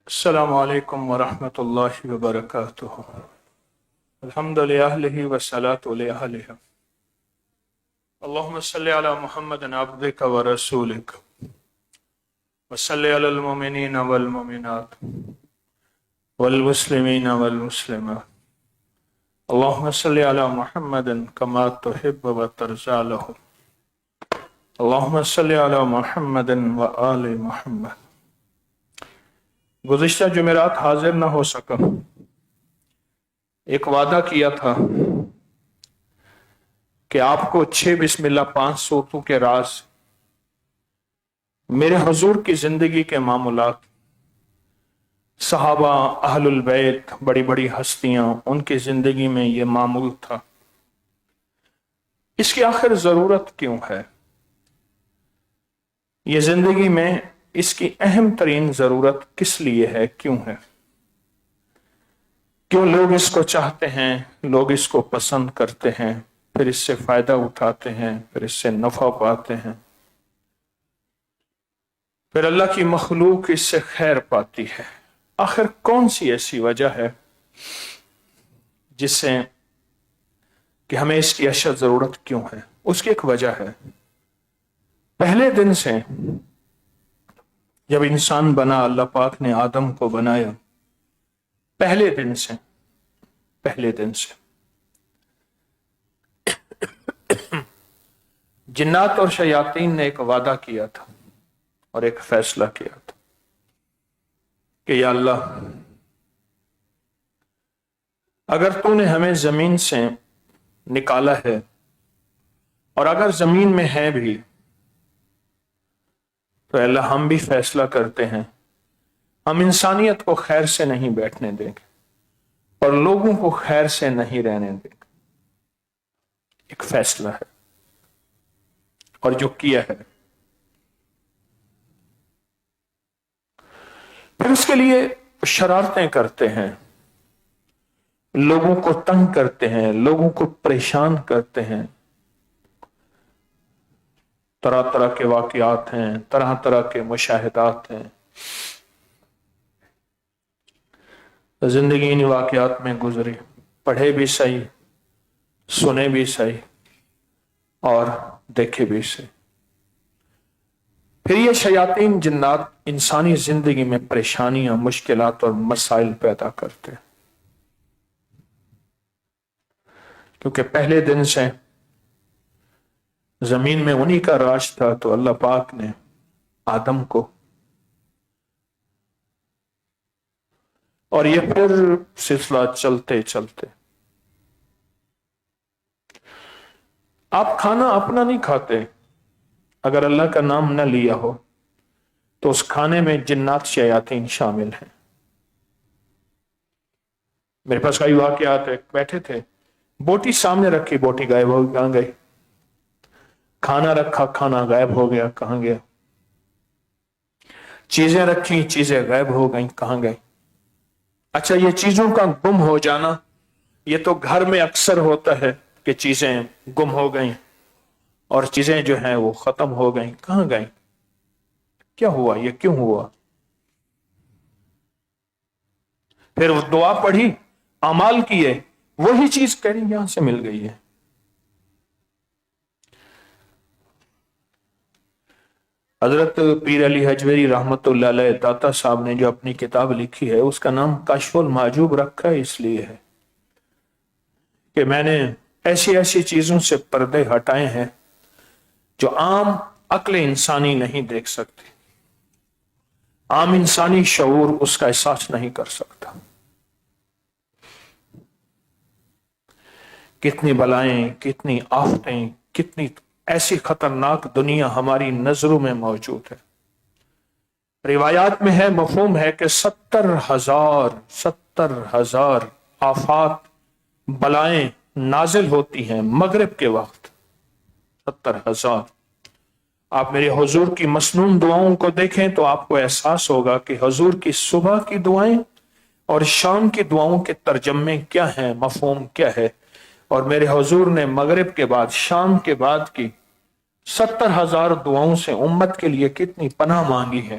السلام علیکم ورحمۃ اللہ وبرکاتہ۔ الحمد للہ والصلاة لأہلہ۔ اللہم صلی علی محمد عبدک ورسولک وصلی علی المؤمنین والمؤمنات والمسلمین والمسلمات۔ اللہم صلی علی محمد کما تحب وترضى لهم۔ اللہم صلی علی محمد وآل محمد۔ گزشتہ جمعرات حاضر نہ ہو سکا، ایک وعدہ کیا تھا کہ آپ کو 6 بسم اللہ 5 صورتوں کے راز، میرے حضور کی زندگی کے معاملات، صحابہ، اہل البیت، بڑی بڑی ہستیاں، ان کی زندگی میں یہ معمول تھا۔ اس کی آخر ضرورت کیوں ہے؟ یہ زندگی میں اس کی اہم ترین ضرورت کس لیے ہے، کیوں ہے؟ کیوں لوگ اس کو چاہتے ہیں، لوگ اس کو پسند کرتے ہیں، پھر اس سے فائدہ اٹھاتے ہیں، پھر اس سے نفع پاتے ہیں، پھر اللہ کی مخلوق اس سے خیر پاتی ہے؟ آخر کون سی ایسی وجہ ہے جس سے کہ ہمیں اس کی اشد ضرورت کیوں ہے؟ اس کی ایک وجہ ہے، پہلے دن سے جب انسان بنا، اللہ پاک نے آدم کو بنایا، پہلے دن سے جنات اور شیاطین نے ایک وعدہ کیا تھا اور ایک فیصلہ کیا تھا کہ یا اللہ، اگر تو نے ہمیں زمین سے نکالا ہے اور اگر زمین میں ہے بھی، تو اللہ ہم بھی فیصلہ کرتے ہیں، ہم انسانیت کو خیر سے نہیں بیٹھنے دیں گے اور لوگوں کو خیر سے نہیں رہنے دیں گے۔ ایک فیصلہ ہے اور جو کیا ہے، پھر اس کے لیے شرارتیں کرتے ہیں، لوگوں کو تنگ کرتے ہیں، لوگوں کو پریشان کرتے ہیں، طرح طرح کے واقعات ہیں، طرح طرح کے مشاہدات ہیں۔ زندگی ان واقعات میں گزری، پڑھے بھی صحیح، سنے بھی صحیح اور دیکھے بھی صحیح۔ پھر یہ شیاطین جنات انسانی زندگی میں پریشانیاں، مشکلات اور مسائل پیدا کرتے ہیں، کیونکہ پہلے دن سے زمین میں انہی کا راج تھا، تو اللہ پاک نے آدم کو، اور یہ پھر سلسلہ چلتے چلتے، آپ کھانا اپنا نہیں کھاتے، اگر اللہ کا نام نہ لیا ہو تو اس کھانے میں جنات شیاطین شامل ہیں۔ میرے پاس کئی واقعات ہے، بیٹھے تھے، بوٹی سامنے رکھی، بوٹی غائب ہو گئی، کہاں گئی؟ کھانا رکھا، کھانا غائب ہو گیا، کہاں گیا؟ چیزیں رکھی، چیزیں غائب ہو گئیں، کہاں گئی؟ اچھا، یہ چیزوں کا گم ہو جانا، یہ تو گھر میں اکثر ہوتا ہے کہ چیزیں گم ہو گئیں اور چیزیں جو ہیں وہ ختم ہو گئیں، کہاں گئیں؟ کیا ہوا؟ یہ کیوں ہوا؟ پھر وہ دعا پڑھی، اعمال کیے، وہی چیز کہہ رہی یہاں سے مل گئی ہے۔ حضرت پیر علی حجویری رحمت اللہ علیہ داتا صاحب نے جو اپنی کتاب لکھی ہے، اس کا نام کشف المحجوب رکھا اس لیے ہے کہ میں نے ایسی ایسی چیزوں سے پردے ہٹائے ہیں جو عام عقل انسانی نہیں دیکھ سکتی، عام انسانی شعور اس کا احساس نہیں کر سکتا۔ کتنی بلائیں، کتنی آفتیں، کتنی ایسی خطرناک دنیا ہماری نظروں میں موجود ہے۔ روایات میں ہے، مفہوم ہے کہ 70,000 آفات، بلائیں نازل ہوتی ہیں مغرب کے وقت، 70,000۔ آپ میرے حضور کی مسنون دعاؤں کو دیکھیں تو آپ کو احساس ہوگا کہ حضور کی صبح کی دعائیں اور شام کی دعاؤں کے ترجمے کیا ہیں، مفہوم کیا ہے، اور میرے حضور نے مغرب کے بعد، شام کے بعد کی 70,000 دعاؤں سے امت کے لیے کتنی پناہ مانگی ہے۔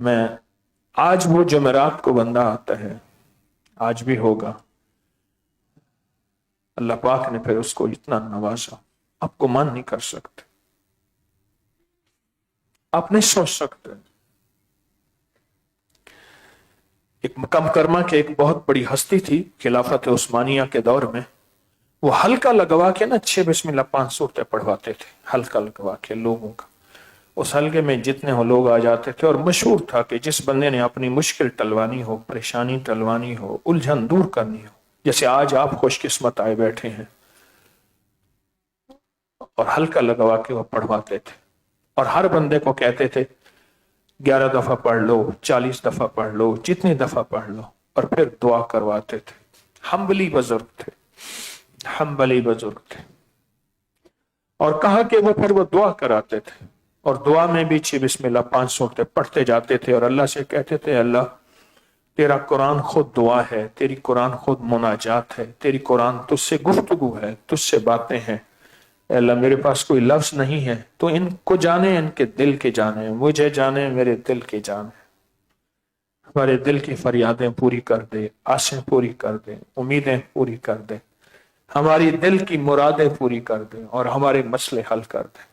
میں آج وہ جمعرات کو بندہ آتا ہے، آج بھی ہوگا، اللہ پاک نے پھر اس کو اتنا نوازا، آپ کو مان نہیں کر سکتے، آپ نہیں سوچ سکتے۔ ایک مکم کرما کے ایک بہت بڑی ہستی تھی خلافت عثمانیہ کے دور میں، وہ حلقہ لگوا کے نا 6 بسم اللہ 5 صورتیں پڑھواتے تھے، حلقہ لگوا کے لوگوں کا۔ اس حلقے میں جتنے ہو لوگ آ جاتے تھے، اور مشہور تھا کہ جس بندے نے اپنی مشکل ٹلوانی ہو، پریشانی ٹلوانی ہو، الجھن دور کرنی ہو، جیسے آج آپ خوش قسمت آئے بیٹھے ہیں، اور حلقہ لگوا کے وہ پڑھواتے تھے، اور ہر بندے کو کہتے تھے 11 دفعہ پڑھ لو، 40 دفعہ پڑھ لو، جتنی دفعہ پڑھ لو، اور پھر دعا کرواتے تھے۔ حنبلی بزرگ تھے، حنبلی بزرگ تھے، اور کہا کہ وہ پھر وہ دعا کراتے تھے، اور دعا میں بھی 6 بسم اللہ 5 صورتیں پڑھتے جاتے تھے، اور اللہ سے کہتے تھے اللہ تیرا قرآن خود دعا ہے، تیری قرآن خود مناجات ہے، تیری قرآن تجھ سے گفتگو ہے، تجھ سے باتیں ہیں، اے اللہ میرے پاس کوئی لفظ نہیں ہے، تو ان کو جانے، ان کے دل کے جانے، مجھے جانے، میرے دل کے جانے، ہمارے دل کی فریادیں پوری کر دے، آسیں پوری کر دے، امیدیں پوری کر دے، ہماری دل کی مرادیں پوری کر دے، اور ہمارے مسئلے حل کر دے۔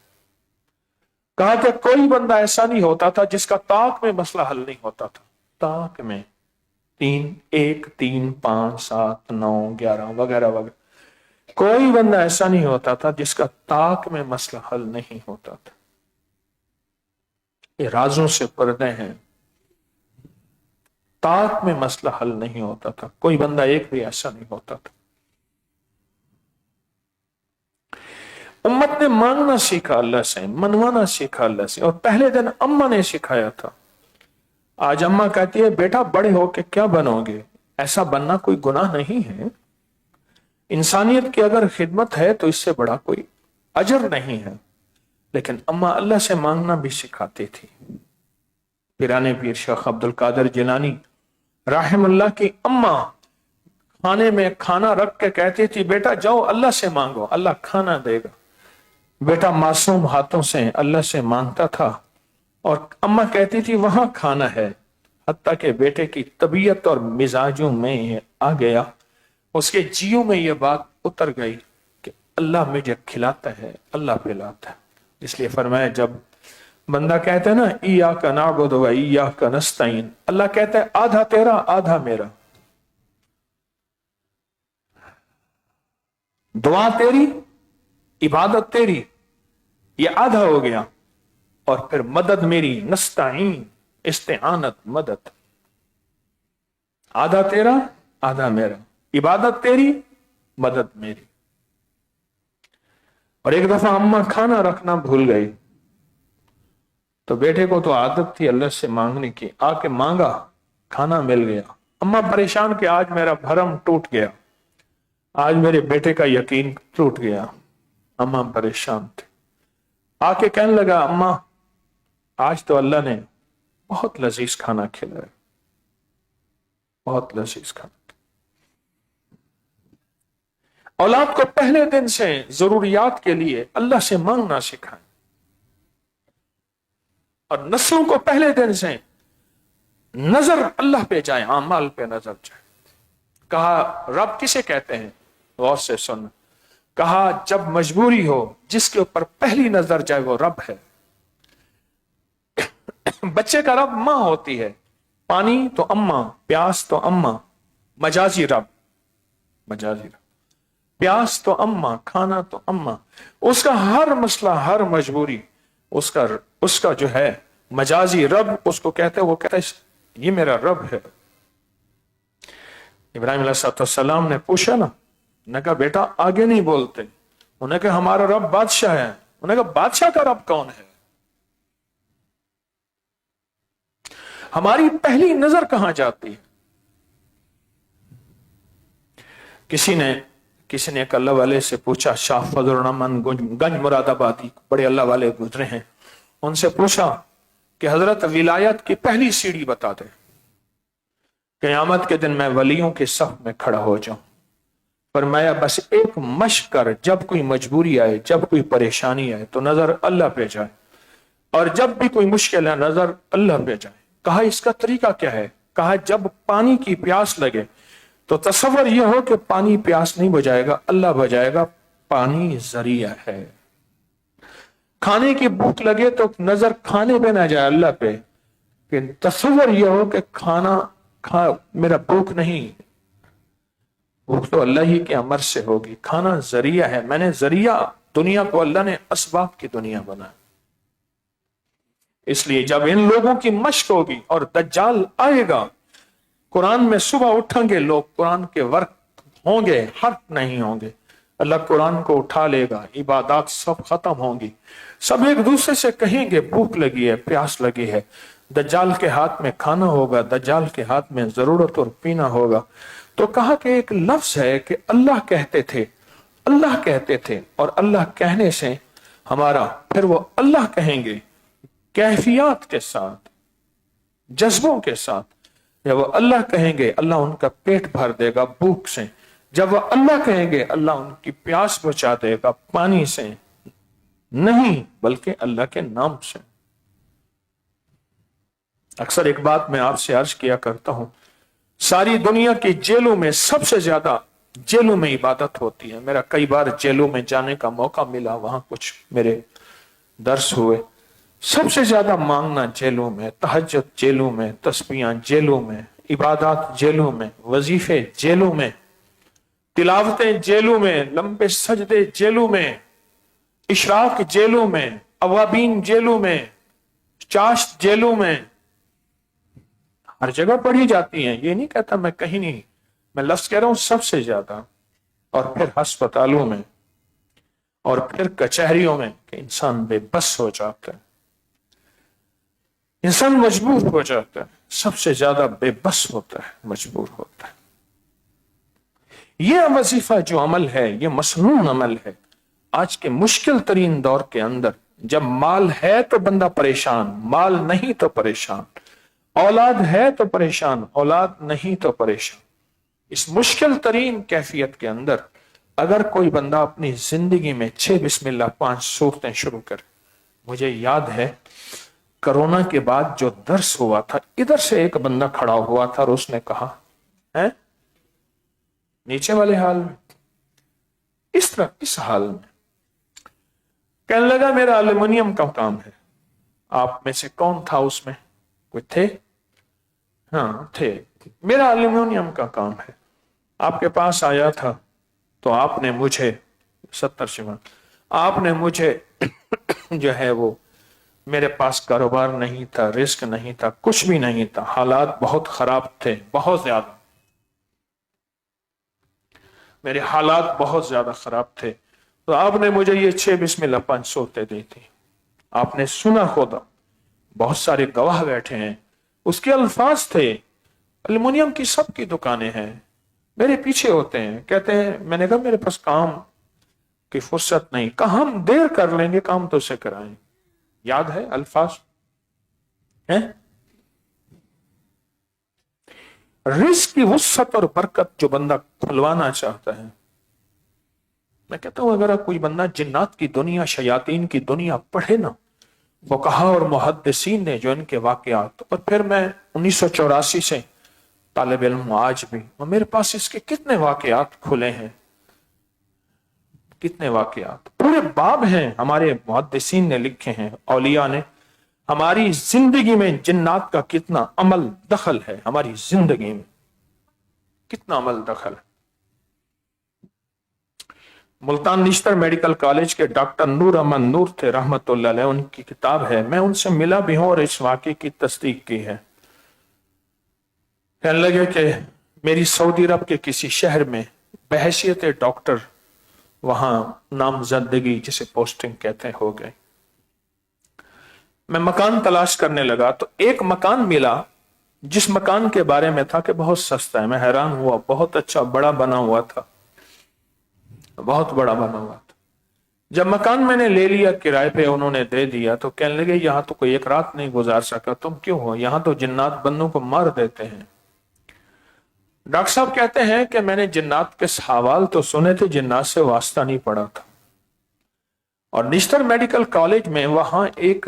کہا کہ کوئی بندہ ایسا نہیں ہوتا تھا جس کا طاق میں مسئلہ حل نہیں ہوتا تھا، طاق میں 3 1 3 5 7 9 11 وغیرہ وغیرہ، کوئی بندہ ایسا نہیں ہوتا تھا جس کا طاق میں مسئلہ حل نہیں ہوتا تھا۔ یہ رازوں سے پردے ہیں، طاق میں مسئلہ حل نہیں ہوتا تھا، کوئی بندہ ایک بھی ایسا نہیں ہوتا تھا۔ امت نے مانگنا سیکھا اللہ سے، منوانا سیکھا اللہ سے، اور پہلے دن اماں نے سکھایا تھا۔ آج اماں کہتی ہے بیٹا بڑے ہو کے کیا بنو گے؟ ایسا بننا کوئی گناہ نہیں ہے، انسانیت کی اگر خدمت ہے تو اس سے بڑا کوئی اجر نہیں ہے، لیکن اماں اللہ سے مانگنا بھی سکھاتی تھی۔ پیرانے پیر شیخ عبد القادر جیلانی رحم اللہ کی اماں کھانے میں کھانا رکھ کے کہتی تھی بیٹا جاؤ اللہ سے مانگو، اللہ کھانا دے گا۔ بیٹا معصوم ہاتھوں سے اللہ سے مانگتا تھا، اور اماں کہتی تھی وہاں کھانا ہے، حتیٰ کہ بیٹے کی طبیعت اور مزاجوں میں یہ آ گیا، اس کے جیوں میں یہ بات اتر گئی کہ اللہ مجھے کھلاتا ہے، اللہ پلاتا ہے۔ اس لیے فرمایا جب بندہ کہتا ہے نا ایاک نعبد و ایاک نستعین، اللہ کہتا ہے آدھا تیرا آدھا میرا، دعا تیری، عبادت تیری، یہ آدھا ہو گیا، اور پھر مدد میری، نستعین استعانت مدد، آدھا تیرا آدھا میرا، عبادت تیری مدد میری۔ اور ایک دفعہ اماں کھانا رکھنا بھول گئی، تو بیٹے کو تو عادت تھی اللہ سے مانگنے کی، آ کے مانگا، کھانا مل گیا، اماں پریشان کہ آج میرا بھرم ٹوٹ گیا، آج میرے بیٹے کا یقین ٹوٹ گیا۔ اماں پریشان تھی، آ کے کہنے لگا اماں آج تو اللہ نے بہت لذیذ کھانا کھلایا، بہت لذیذ کھانا۔ اولاد کو پہلے دن سے ضروریات کے لیے اللہ سے مانگنا سکھائیں، اور نسلوں کو پہلے دن سے نظر اللہ پہ جائے، اعمال پہ نظر جائے۔ کہا رب کسے کہتے ہیں؟ غور سے سن، کہا جب مجبوری ہو جس کے اوپر پہلی نظر جائے وہ رب ہے۔ بچے کا رب ماں ہوتی ہے، پانی تو اماں، پیاس تو اماں، مجازی رب، مجازی رب، پیاس تو اماں، کھانا تو اماں، اس کا ہر مسئلہ، ہر مجبوری، اس کا جو ہے مجازی رب اس کو کہتے ہیں، وہ کہتا ہے یہ میرا رب ہے۔ ابراہیم علیہ السلام نے پوچھا نا، انہوں نے کہا بیٹا آگے نہیں بولتے، انہوں نے کہا ہمارا رب بادشاہ ہے، انہوں نے کہا بادشاہ کا رب کون ہے؟ ہماری پہلی نظر کہاں جاتی ہے؟ کسی نے ایک اللہ والے سے پوچھا، شاہ فضل الرحمن گنج مراد آبادی، بڑے اللہ والے گزرے ہیں، ان سے پوچھا کہ حضرت ولایت کی پہلی سیڑھی بتا دے، قیامت کے دن میں ولیوں کے صف میں کھڑا ہو جاؤں۔ فرمایا بس ایک مشق کر، جب کوئی مجبوری آئے، جب کوئی پریشانی آئے تو نظر اللہ پہ جائے، اور جب بھی کوئی مشکل ہے نظر اللہ پہ جائے۔ کہا اس کا طریقہ کیا ہے؟ کہا جب پانی کی پیاس لگے تو تصور یہ ہو کہ پانی پیاس نہیں بجائے گا، اللہ بجائے گا، پانی ذریعہ ہے۔ کھانے کی بھوک لگے تو نظر کھانے پہ نہ جائے اللہ پہ، کہ تصور یہ ہو کہ میرا بھوک نہیں، بھوک تو اللہ ہی کے امر سے ہوگی، کھانا ذریعہ ہے، میں نے ذریعہ، دنیا کو اللہ نے اسباب کی دنیا بنا۔ اس لیے جب ان لوگوں کی مشق ہوگی اور دجال آئے گا، قرآن میں صبح اٹھیں گے لوگ، قرآن کے ورق ہوں گے، حرف نہیں ہوں گے، اللہ قرآن کو اٹھا لے گا، عبادات سب ختم ہوں گی، سب ایک دوسرے سے کہیں گے بھوک لگی ہے، پیاس لگی ہے، دجال کے ہاتھ میں کھانا ہوگا، دجال کے ہاتھ میں ضرورت اور پینا ہوگا۔ تو کہا کہ ایک لفظ ہے کہ اللہ کہتے تھے اور اللہ کہنے سے ہمارا، پھر وہ اللہ کہیں گے کیفیات کے ساتھ، جذبوں کے ساتھ۔ جب وہ اللہ کہیں گے اللہ ان کا پیٹ بھر دے گا بھوک سے، جب وہ اللہ کہیں گے اللہ ان کی پیاس بچا دے گا پانی سے نہیں بلکہ اللہ کے نام سے۔ اکثر ایک بات میں آپ سے عرض کیا کرتا ہوں، ساری دنیا کی جیلوں میں سب سے زیادہ جیلوں میں عبادت ہوتی ہے۔ میرا کئی بار جیلوں میں جانے کا موقع ملا، وہاں کچھ میرے درس ہوئے، سب سے زیادہ مانگنا جیلوں میں، تہجد جیلوں میں، تسبیحاں جیلوں میں، عبادات جیلوں میں، وظیفے جیلوں میں، تلاوتیں جیلوں میں، لمبے سجدے جیلوں میں، اشراق جیلوں میں، اوابین جیلوں میں، چاشت جیلوں میں، ہر جگہ پڑھی جاتی ہیں۔ یہ نہیں کہتا میں کہیں نہیں، میں لفظ کہہ رہا ہوں سب سے زیادہ، اور پھر ہسپتالوں میں، اور پھر کچہریوں میں کہ انسان بے بس ہو جاتا ہے، انسان مجبور ہو جاتا ہے، سب سے زیادہ بے بس ہوتا ہے، مجبور ہوتا ہے۔ یہ وظیفہ جو عمل ہے، یہ مسنون عمل ہے۔ آج کے مشکل ترین دور کے اندر جب مال ہے تو بندہ پریشان، مال نہیں تو پریشان، اولاد ہے تو پریشان، اولاد نہیں تو پریشان، اس مشکل ترین کیفیت کے اندر اگر کوئی بندہ اپنی زندگی میں 6 بسم اللہ 5 صورتیں شروع کرے۔ مجھے یاد ہے کرونا کے بعد جو درس ہوا تھا، ادھر سے ایک بندہ کھڑا ہوا تھا اور اس نے کہا ہے نیچے والے حال میں، اس طرح اس حال میں کہنے لگا میرا ایلومینیم کا کام ہے۔ آپ میں سے کون تھا اس میں؟ کوئی تھے؟ ہاں تھے۔ میرا ایلومینیم کا کام ہے، آپ کے پاس آیا تھا تو آپ نے مجھے 70 شمع، آپ نے مجھے جو ہے وہ، میرے پاس کاروبار نہیں تھا، رزق نہیں تھا، کچھ بھی نہیں تھا، حالات بہت خراب تھے، بہت زیادہ، میرے حالات بہت زیادہ خراب تھے، تو آپ نے مجھے یہ 6 بسم اللہ 5 صورتیں دی تھی۔ آپ نے سنا ہوگا، بہت سارے گواہ بیٹھے ہیں، اس کے الفاظ تھے ایلومینیم کی سب کی دکانیں ہیں، میرے پیچھے ہوتے ہیں، کہتے ہیں، میں نے کہا میرے پاس کام کی فرصت نہیں، کہا ہم دیر کر لیں گے، کام تو سے کرائیں۔ یاد ہے الفاظ ہیں؟ رزق کی وسعت اور برکت جو بندہ کھلوانا چاہتا ہے، میں کہتا ہوں اگر کوئی بندہ جنات کی دنیا، شیاطین کی دنیا پڑھے نا، فقہا اور محدثین نے جو ان کے واقعات، اور پھر میں 1984 سے طالب علم آج بھی، اور میرے پاس اس کے کتنے واقعات کھلے ہیں، کتنے واقعات، پورے باب ہیں ہمارے محدثین نے لکھے ہیں، اولیاء نے، ہماری زندگی میں جنات کا کتنا عمل دخل ہے، ہماری زندگی میں کتنا عمل دخل ہے۔ ملتان نشتر میڈیکل کالج کے ڈاکٹر نور احمد نور تھے رحمت اللہ علیہ، ان کی کتاب ہے، میں ان سے ملا بھی ہوں اور اس واقعے کی تصدیق کی ہے۔ کہنے لگے کہ میری سعودی عرب کے کسی شہر میں بحیثیت ڈاکٹر وہاں نامزدگی جسے پوسٹنگ کہتے ہیں ہو گئے، میں مکان تلاش کرنے لگا تو ایک مکان ملا جس مکان کے بارے میں تھا کہ بہت سستا ہے، میں حیران ہوا، بہت اچھا بڑا بنا ہوا تھا، بہت بڑا بنا ہوا تھا۔ جب مکان میں نے لے لیا کرائے پہ، انہوں نے دے دیا، تو کہنے لگے یہاں تو کوئی ایک رات نہیں گزار سکا، تم کیوں ہو یہاں؟ تو جنات بندوں کو مار دیتے ہیں۔ ڈاکٹر صاحب کہتے ہیں کہ میں نے جنات کے حوال تو سنے تھے، جنات سے واسطہ نہیں پڑا تھا، اور نشتر میڈیکل کالج میں وہاں ایک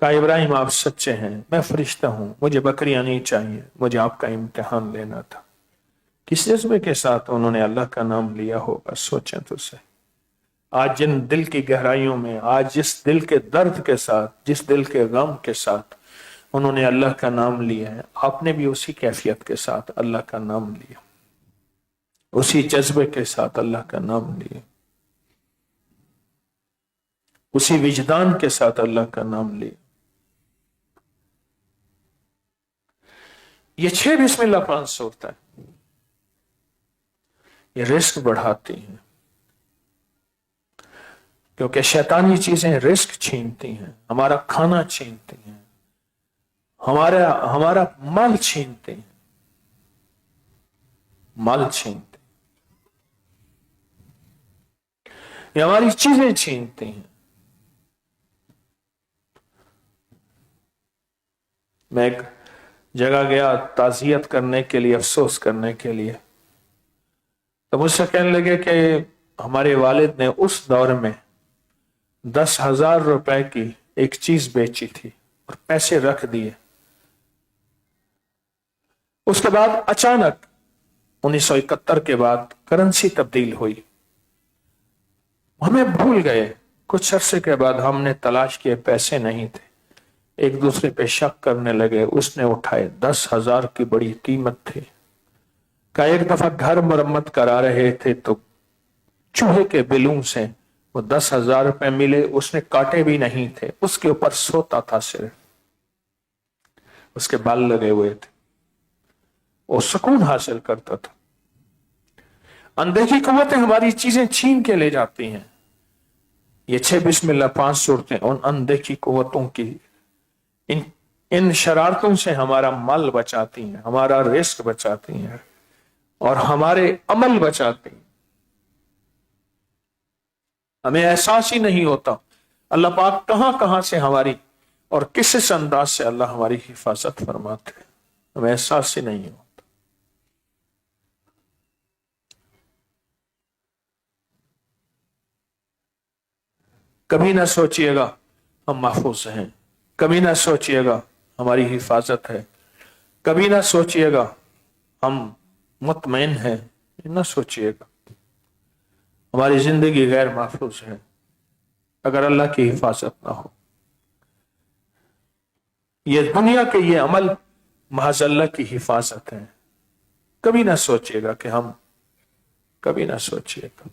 کہا ابراہیم آپ سچے ہیں، میں فرشتہ ہوں، مجھے بکریاں نہیں چاہیے، مجھے آپ کا امتحان لینا تھا۔ کس جذبے کے ساتھ انہوں نے اللہ کا نام لیا ہوگا، سوچیں تو صحیح۔ آج جن دل کی گہرائیوں میں، آج جس دل کے درد کے ساتھ، جس دل کے غم کے ساتھ انہوں نے اللہ کا نام لیا ہے، آپ نے بھی اسی کیفیت کے ساتھ اللہ کا نام لیا، اسی جذبے کے ساتھ اللہ کا نام لیا، اسی وجدان کے ساتھ اللہ کا نام لیا۔ یہ 6 بسم اللہ 500 ہوتا ہے، یہ رزق بڑھاتی ہیں، کیونکہ شیطانی چیزیں رزق چھینتی ہیں، ہمارا کھانا چھینتی ہیں، ہمارا مال چھینتے ہیں، مال چھینتے ہیں، یہ ہماری چیزیں چھینتے ہیں۔ میں ایک جگہ گیا تعزیت کرنے کے لیے، افسوس کرنے کے لیے، تو مجھ سے کہنے لگے کہ ہمارے والد نے اس دور میں 10,000 روپے کی ایک چیز بیچی تھی اور پیسے رکھ دیے، اس کے بعد اچانک 1971 کے بعد کرنسی تبدیل ہوئی، ہمیں بھول گئے، کچھ عرصے کے بعد ہم نے تلاش کیے، پیسے نہیں تھے، ایک دوسرے پہ شک کرنے لگے، اس نے اٹھائے، 10,000 کی بڑی قیمت تھی۔ کہ ایک دفعہ گھر مرمت کرا رہے تھے تو چوہے کے بلوں سے وہ 10,000 روپے ملے، اس نے کاٹے بھی نہیں تھے، اس کے اوپر سوتا تھا صرف، اس کے بال لگے ہوئے تھے، وہ سکون حاصل کرتا تھا۔ اندیکھی قوتیں ہماری چیزیں چھین کے لے جاتی ہیں۔ یہ 6 بسم اللہ 5 صورتیں ان اندیکھی قوتوں کی، ان شرارتوں سے ہمارا مال بچاتی ہیں، ہمارا رزق بچاتی ہیں اور ہمارے عمل بچاتی ہیں۔ ہمیں احساس ہی نہیں ہوتا اللہ پاک کہاں کہاں سے ہماری اور کس انداز سے اللہ ہماری حفاظت فرماتے ہیں، ہمیں احساس ہی نہیں ہوتا۔ کبھی نہ سوچئے گا ہم محفوظ ہیں، کبھی نہ سوچئے گا ہماری حفاظت ہے، کبھی نہ سوچئے گا ہم مطمئن ہیں، نہ سوچئے گا ہماری زندگی غیر محفوظ ہے اگر اللہ کی حفاظت نہ ہو۔ یہ دنیا کے یہ عمل محض اللہ کی حفاظت ہے، کبھی نہ سوچئے گا کہ ہم، کبھی نہ سوچئے گا،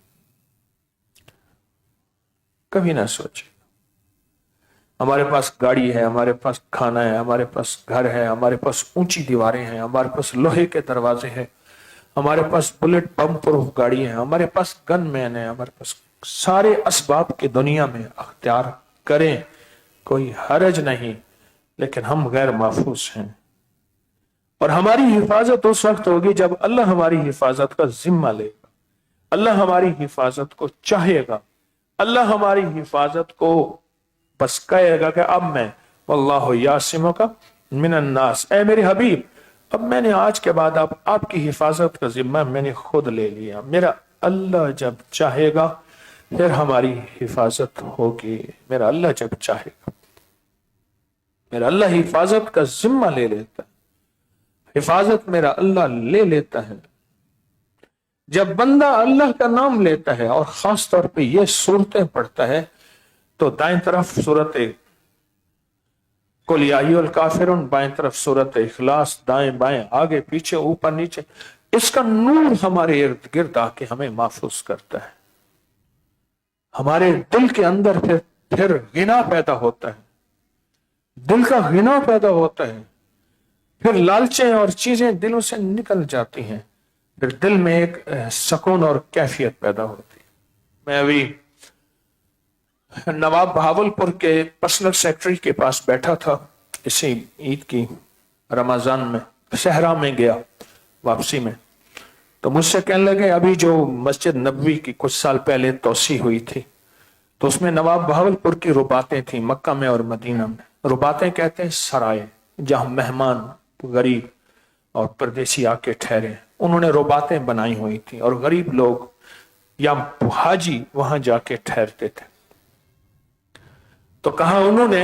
کبھی نہ سوچئے گا ہمارے پاس گاڑی ہے، ہمارے پاس کھانا ہے، ہمارے پاس گھر ہے، ہمارے پاس اونچی دیواریں ہیں، ہمارے پاس لوہے کے دروازے ہیں، ہمارے پاس بلٹ بم پروف گاڑی ہے، ہمارے پاس گن مین ہے، ہمارے پاس سارے اسباب کی دنیا میں اختیار کریں، کوئی حرج نہیں، لیکن ہم غیر محفوظ ہیں۔ اور ہماری حفاظت اس وقت ہوگی جب اللہ ہماری حفاظت کا ذمہ لے گا، اللہ ہماری حفاظت کو چاہے گا، اللہ ہماری حفاظت کو بس کہے گا کہ اب میں واللہ یعصمک من الناس، اے میرے حبیب اب میں نے آج کے بعد آپ کی حفاظت کا ذمہ میں نے خود لے لیا، میرا اللہ جب چاہے گا پھر ہماری حفاظت ہوگی، میرا اللہ جب چاہے گا، میرا اللہ حفاظت کا ذمہ لے لیتا ہے، حفاظت میرا اللہ لے لیتا ہے۔ جب بندہ اللہ کا نام لیتا ہے اور خاص طور پہ یہ صورتیں پڑھتا ہے تو دائیں طرف سورت قل یا ایھا الکافرون، بائیں طرف سورت اخلاص، دائیں بائیں آگے پیچھے اوپر نیچے، اس کا نور ہمارے ارد گرد آ کے ہمیں محفوظ کرتا ہے، ہمارے دل کے اندر پھر غنا پیدا ہوتا ہے، دل کا غنا پیدا ہوتا ہے، پھر لالچیں اور چیزیں دلوں سے نکل جاتی ہیں، پھر دل میں ایک سکون اور کیفیت پیدا ہوتی ہے۔ میں ابھی نواب بہاولپور کے پرسنل سیکرٹری کے پاس بیٹھا تھا، اسی عید کی رمضان میں صحرا میں گیا واپسی میں، تو مجھ سے کہنے لگے ابھی جو مسجد نبوی کی کچھ سال پہلے توسیع ہوئی تھی تو اس میں نواب بہاولپور کی رباتیں تھیں، مکہ میں اور مدینہ میں۔ رباتیں کہتے ہیں سرائے، جہاں مہمان غریب اور پردیسی آ کے ٹھہرے، انہوں نے رباتیں بنائی ہوئی تھیں اور غریب لوگ یا حاجی وہاں جا کے ٹھہرتے تھے۔ تو کہا انہوں نے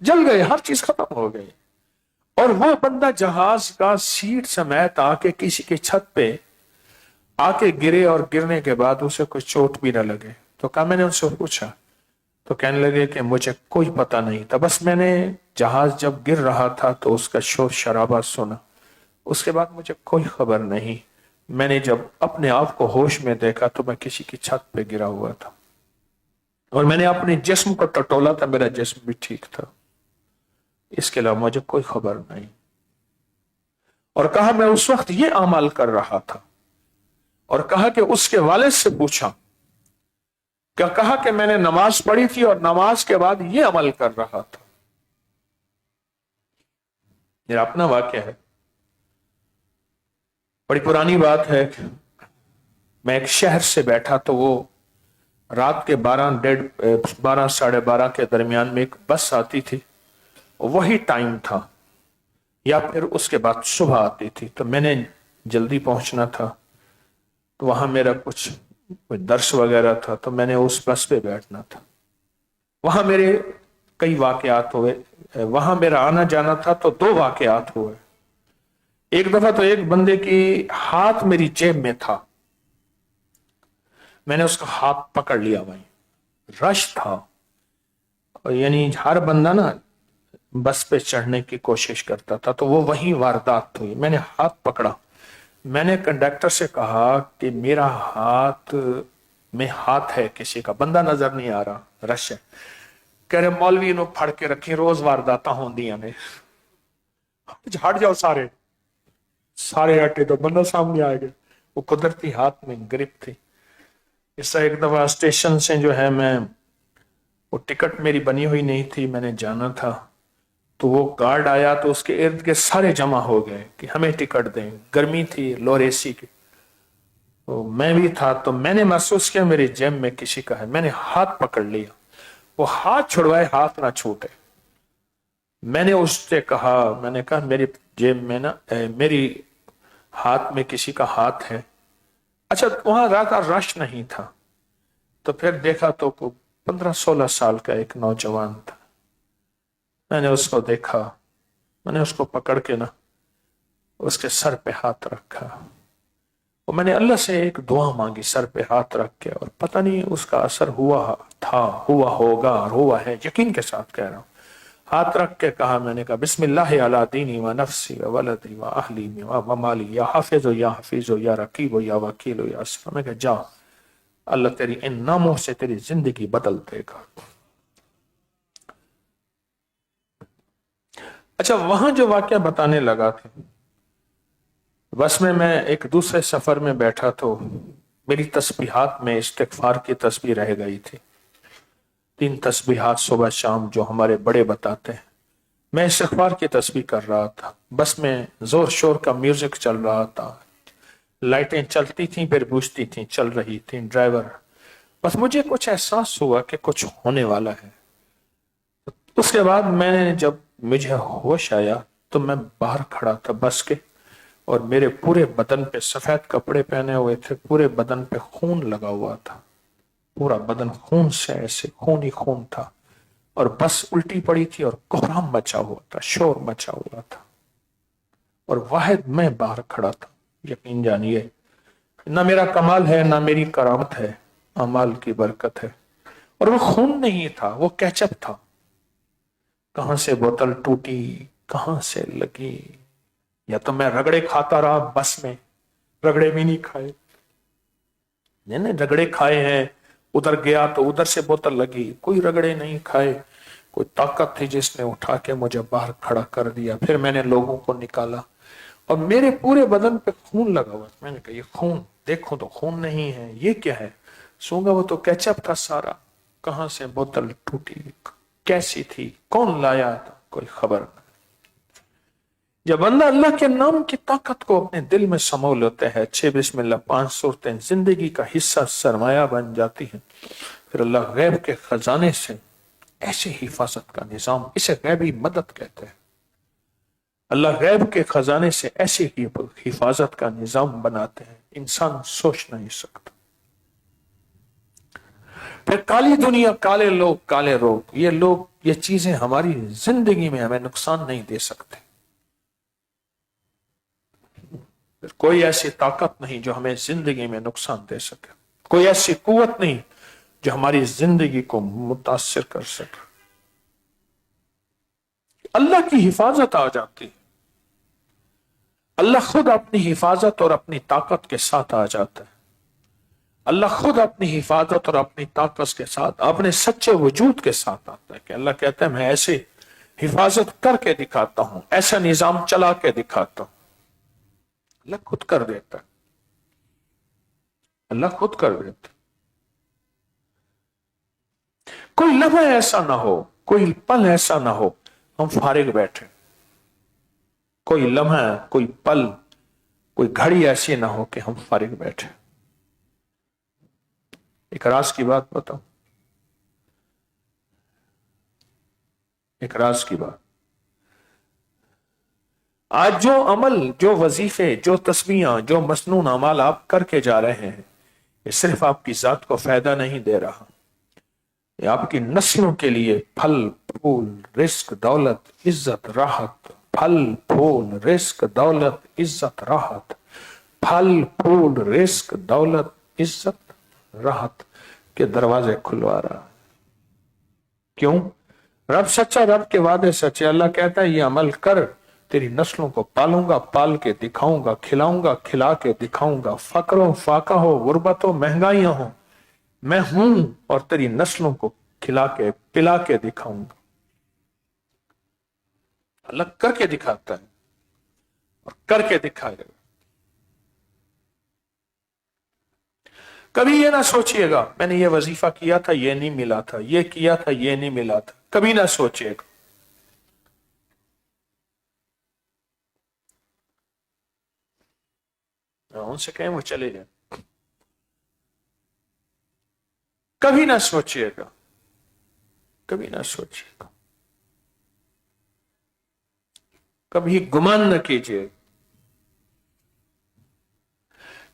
جل گئے، ہر چیز ختم ہو گئی. اور وہ بندہ جہاز کا سیٹ سمیت آ کے کسی کی چھت پہ آ کے گرے، اور گرنے کے بعد اسے کوئی چوٹ بھی نہ لگے. تو کہا، میں نے ان سے پوچھا تو کہنے لگے کہ مجھے کوئی پتہ نہیں تھا، بس میں نے جہاز جب گر رہا تھا تو اس کا شور شرابہ سنا، اس کے بعد مجھے کوئی خبر نہیں. میں نے جب اپنے آپ کو ہوش میں دیکھا تو میں کسی کی چھت پہ گرا ہوا تھا، اور میں نے اپنے جسم کو ٹٹولا تھا، میرا جسم بھی ٹھیک تھا، اس کے علاوہ مجھے کوئی خبر نہیں. اور کہا میں اس وقت یہ عمل کر رہا تھا. اور کہا کہ اس کے والد سے پوچھا، کیا کہا کہ میں نے نماز پڑھی تھی اور نماز کے بعد یہ عمل کر رہا تھا. میرا اپنا واقعہ ہے، بڑی پرانی بات ہے. میں ایک شہر سے بیٹھا تو وہ رات کے 12 ساڑھے 12 کے درمیان میں ایک بس آتی تھی، وہی ٹائم تھا، یا پھر اس کے بعد صبح آتی تھی. تو میں نے جلدی پہنچنا تھا، تو وہاں میرا کچھ درس وغیرہ تھا، تو میں نے اس بس پہ بیٹھنا تھا. وہاں میرے کئی واقعات ہوئے، وہاں میرا آنا جانا تھا تو 2 واقعات ہوئے. ایک دفعہ تو ایک بندے کی ہاتھ میری جیب میں تھا، میں نے اس کا ہاتھ پکڑ لیا. بھائی رش تھا، یعنی ہر بندہ نا بس پہ چڑھنے کی کوشش کرتا تھا، تو وہ وہیں واردات ہوئی. میں نے ہاتھ پکڑا، میں نے کنڈکٹر سے کہا کہ میرا ہاتھ میں ہاتھ ہے کسی کا، بندہ نظر نہیں آ رہا، رش ہے. کہہ رہے مولوی نو پھڑ کے رکھی، روز وارداتا ہوں دیا نے، ہٹ جاؤ سارے ہٹے تو بندہ سامنے آئے گا. وہ قدرتی ہاتھ میں گرپ تھی. اس طرح ایک دفعہ اسٹیشن سے جو ہے میں، وہ ٹکٹ میری بنی ہوئی نہیں تھی، میں نے جانا تھا، تو وہ گارڈ آیا تو اس کے ارد گرد سارے جمع ہو گئے کہ ہمیں ٹکٹ دیں. گرمی تھی، لوور اے سی کی، تو میں بھی تھا. تو میں نے محسوس کیا میری جیب میں کسی کا ہے، میں نے ہاتھ پکڑ لیا. وہ ہاتھ چھڑوائے، ہاتھ نہ چھوٹے. میں نے اس سے کہا، میں نے کہا میری جیب میں نا، میری ہاتھ میں کسی کا ہاتھ ہے. اچھا وہاں زیادہ رش نہیں تھا، تو پھر دیکھا تو 15-16 سال کا ایک نوجوان تھا. میں نے اس کو دیکھا، میں نے اس کو پکڑ کے نا اس کے سر پہ ہاتھ رکھا، اور میں نے اللہ سے ایک دعا مانگی سر پہ ہاتھ رکھ کے. اور پتہ نہیں اس کا اثر ہوا تھا، ہوا ہوگا، اور ہوا ہے، یقین کے ساتھ کہہ رہا ہوں. ہاتھ رکھ کے کہا، میں نے کہا بسم اللہ علی دینی و نفسی و ولدی و اہلی و مالی، یا حافظ یا حفیظ یا رقیب یا وکیل یا اسلام. میں کہا جا، اللہ تیری ان ناموں سے تیری زندگی بدل دے گا. اچھا وہاں جو واقعہ بتانے لگا تھا، بس میں ایک دوسرے سفر میں بیٹھا تو میری تسبیحات میں استغفار کی تسبیح رہ گئی تھی. 3 تسبیحات صبح شام جو ہمارے بڑے بتاتے ہیں. میں استغفار کی تسبیح کر رہا تھا، بس میں زور شور کا میوزک چل رہا تھا، لائٹیں چلتی تھیں پھر بجھتی تھیں، چل رہی تھیں، ڈرائیور. بس مجھے کچھ احساس ہوا کہ کچھ ہونے والا ہے. اس کے بعد میں نے جب مجھے ہوش آیا تو میں باہر کھڑا تھا بس کے، اور میرے پورے بدن پہ سفید کپڑے پہنے ہوئے تھے، پورے بدن پہ خون لگا ہوا تھا، پورا بدن خون سے ایسے خون ہی خون تھا. اور بس الٹی پڑی تھی اور کوہرام مچا ہوا تھا، شور مچا ہوا تھا، اور واحد میں باہر کھڑا تھا. یقین جانیے نہ میرا کمال ہے نہ میری کرامت ہے، اعمال کی برکت ہے. اور وہ خون نہیں تھا، وہ کیچپ تھا. کہاں سے بوتل ٹوٹی، کہاں سے لگی، یا تو میں رگڑے کھاتا رہا بس میں، رگڑے بھی نہیں کھائے، رگڑے کھائے ہیں، ادھر گیا تو ادھر سے بوتل لگی، کوئی رگڑے نہیں کھائے. کوئی طاقت تھی جس نے اٹھا کے مجھے باہر کھڑا کر دیا. پھر میں نے لوگوں کو نکالا اور میرے پورے بدن پہ خون لگا ہوا. میں نے کہا یہ خون دیکھو تو خون نہیں ہے، یہ کیا ہے؟ سونگا وہ تو کیچپ تھا سارا. کہاں سے بوتل ٹوٹی، کیسی تھی، کون لایا تھا، کوئی خبر نہیں. جب بندہ اللہ کے نام کی طاقت کو اپنے دل میں سمو لیتے ہیں، 6 بسم اللہ 5 صورتیں زندگی کا حصہ سرمایہ بن جاتی ہیں. پھر اللہ غیب کے خزانے سے ایسے حفاظت کا نظام، اسے غیبی مدد کہتے ہیں. اللہ غیب کے خزانے سے ایسی ہی حفاظت کا نظام بناتے ہیں، انسان سوچ نہیں سکتا. پھر کالی دنیا، کالے لوگ، کالے روگ، یہ چیزیں ہماری زندگی میں ہمیں نقصان نہیں دے سکتے. کوئی ایسی طاقت نہیں جو ہمیں زندگی میں نقصان دے سکے، کوئی ایسی قوت نہیں جو ہماری زندگی کو متاثر کر سکے. اللہ کی حفاظت آ جاتی، اللہ خود اپنی حفاظت اور اپنی طاقت کے ساتھ آ جاتا ہے. اللہ خود اپنی حفاظت اور اپنی طاقت کے ساتھ، اپنے سچے وجود کے ساتھ آتا ہے. کہ اللہ کہتا ہے میں ایسے حفاظت کر کے دکھاتا ہوں، ایسا نظام چلا کے دکھاتا ہوں. اللہ خود کر دیتا ہے، اللہ خود کر دیتا. کوئی لمحہ ایسا نہ ہو، کوئی پل ایسا نہ ہو ہم فارغ بیٹھے. کوئی لمحہ، کوئی پل، کوئی گھڑی ایسی نہ ہو کہ ہم فارغ بیٹھے. ایک راز کی بات بتاؤں، ایک راز کی بات. آج جو عمل، جو وظیفے، جو تسبیحاں، جو مسنون اعمال آپ کر کے جا رہے ہیں، یہ صرف آپ کی ذات کو فائدہ نہیں دے رہا، یہ آپ کی نسلوں کے لیے پھل پھول رزق دولت عزت راحت، پھل پھول رزق دولت عزت راحت، پھل پھول رزق دولت عزت راحت کے دروازے کھلوا رہا ہے. کیوں؟ رب سچا، رب کے وعدے سچے. اللہ کہتا ہے یہ عمل کر، تیری نسلوں کو پالوں گا، پال کے دکھاؤں گا، کھلاؤں گا، کھلا کے دکھاؤں گا. فقر ہو، فاقہ ہو، غربت ہو، مہنگائیاں ہوں، میں ہوں اور تیری نسلوں کو کھلا کے پلا کے دکھاؤں گا. اللہ کر کے دکھاتا ہے اور کر کے دکھائے گا. کبھی یہ نہ سوچئے گا میں نے یہ وظیفہ کیا تھا یہ نہیں ملا تھا، یہ کیا تھا یہ نہیں ملا تھا. کبھی نہ سوچئے گا. ان سے کہیں وہ چلے جائیں. کبھی نہ سوچئے گا، کبھی نہ سوچئے گا، کبھی گمان نہ کیجئے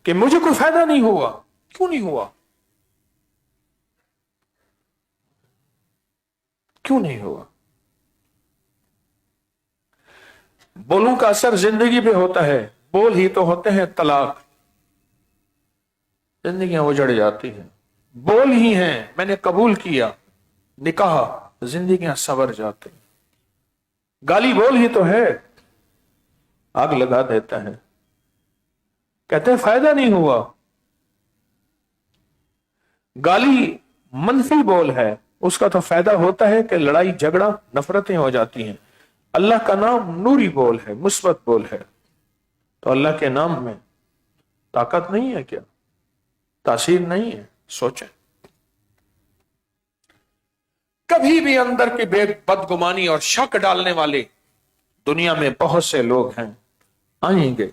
کہ مجھے کوئی فائدہ نہیں ہوا. کیوں نہیں ہوا؟ کیوں نہیں ہوا؟ بولوں کا اثر زندگی پہ ہوتا ہے. بول ہی تو ہوتے ہیں طلاق، زندگیاں اجڑ جاتی ہیں. بول ہی ہیں میں نے قبول کیا نکاح، زندگیاں سنور جاتی. گالی بول ہی تو ہے، آگ لگا دیتا ہے. کہتے ہیں فائدہ نہیں ہوا. گالی منفی بول ہے، اس کا تو فائدہ ہوتا ہے کہ لڑائی جھگڑا نفرتیں ہو جاتی ہیں. اللہ کا نام نوری بول ہے، مثبت بول ہے. تو اللہ کے نام میں طاقت نہیں ہے کیا؟ تاثیر نہیں ہے؟ سوچیں. کبھی بھی اندر کی بدگمانی اور شک ڈالنے والے دنیا میں بہت سے لوگ ہیں، آئیں گے.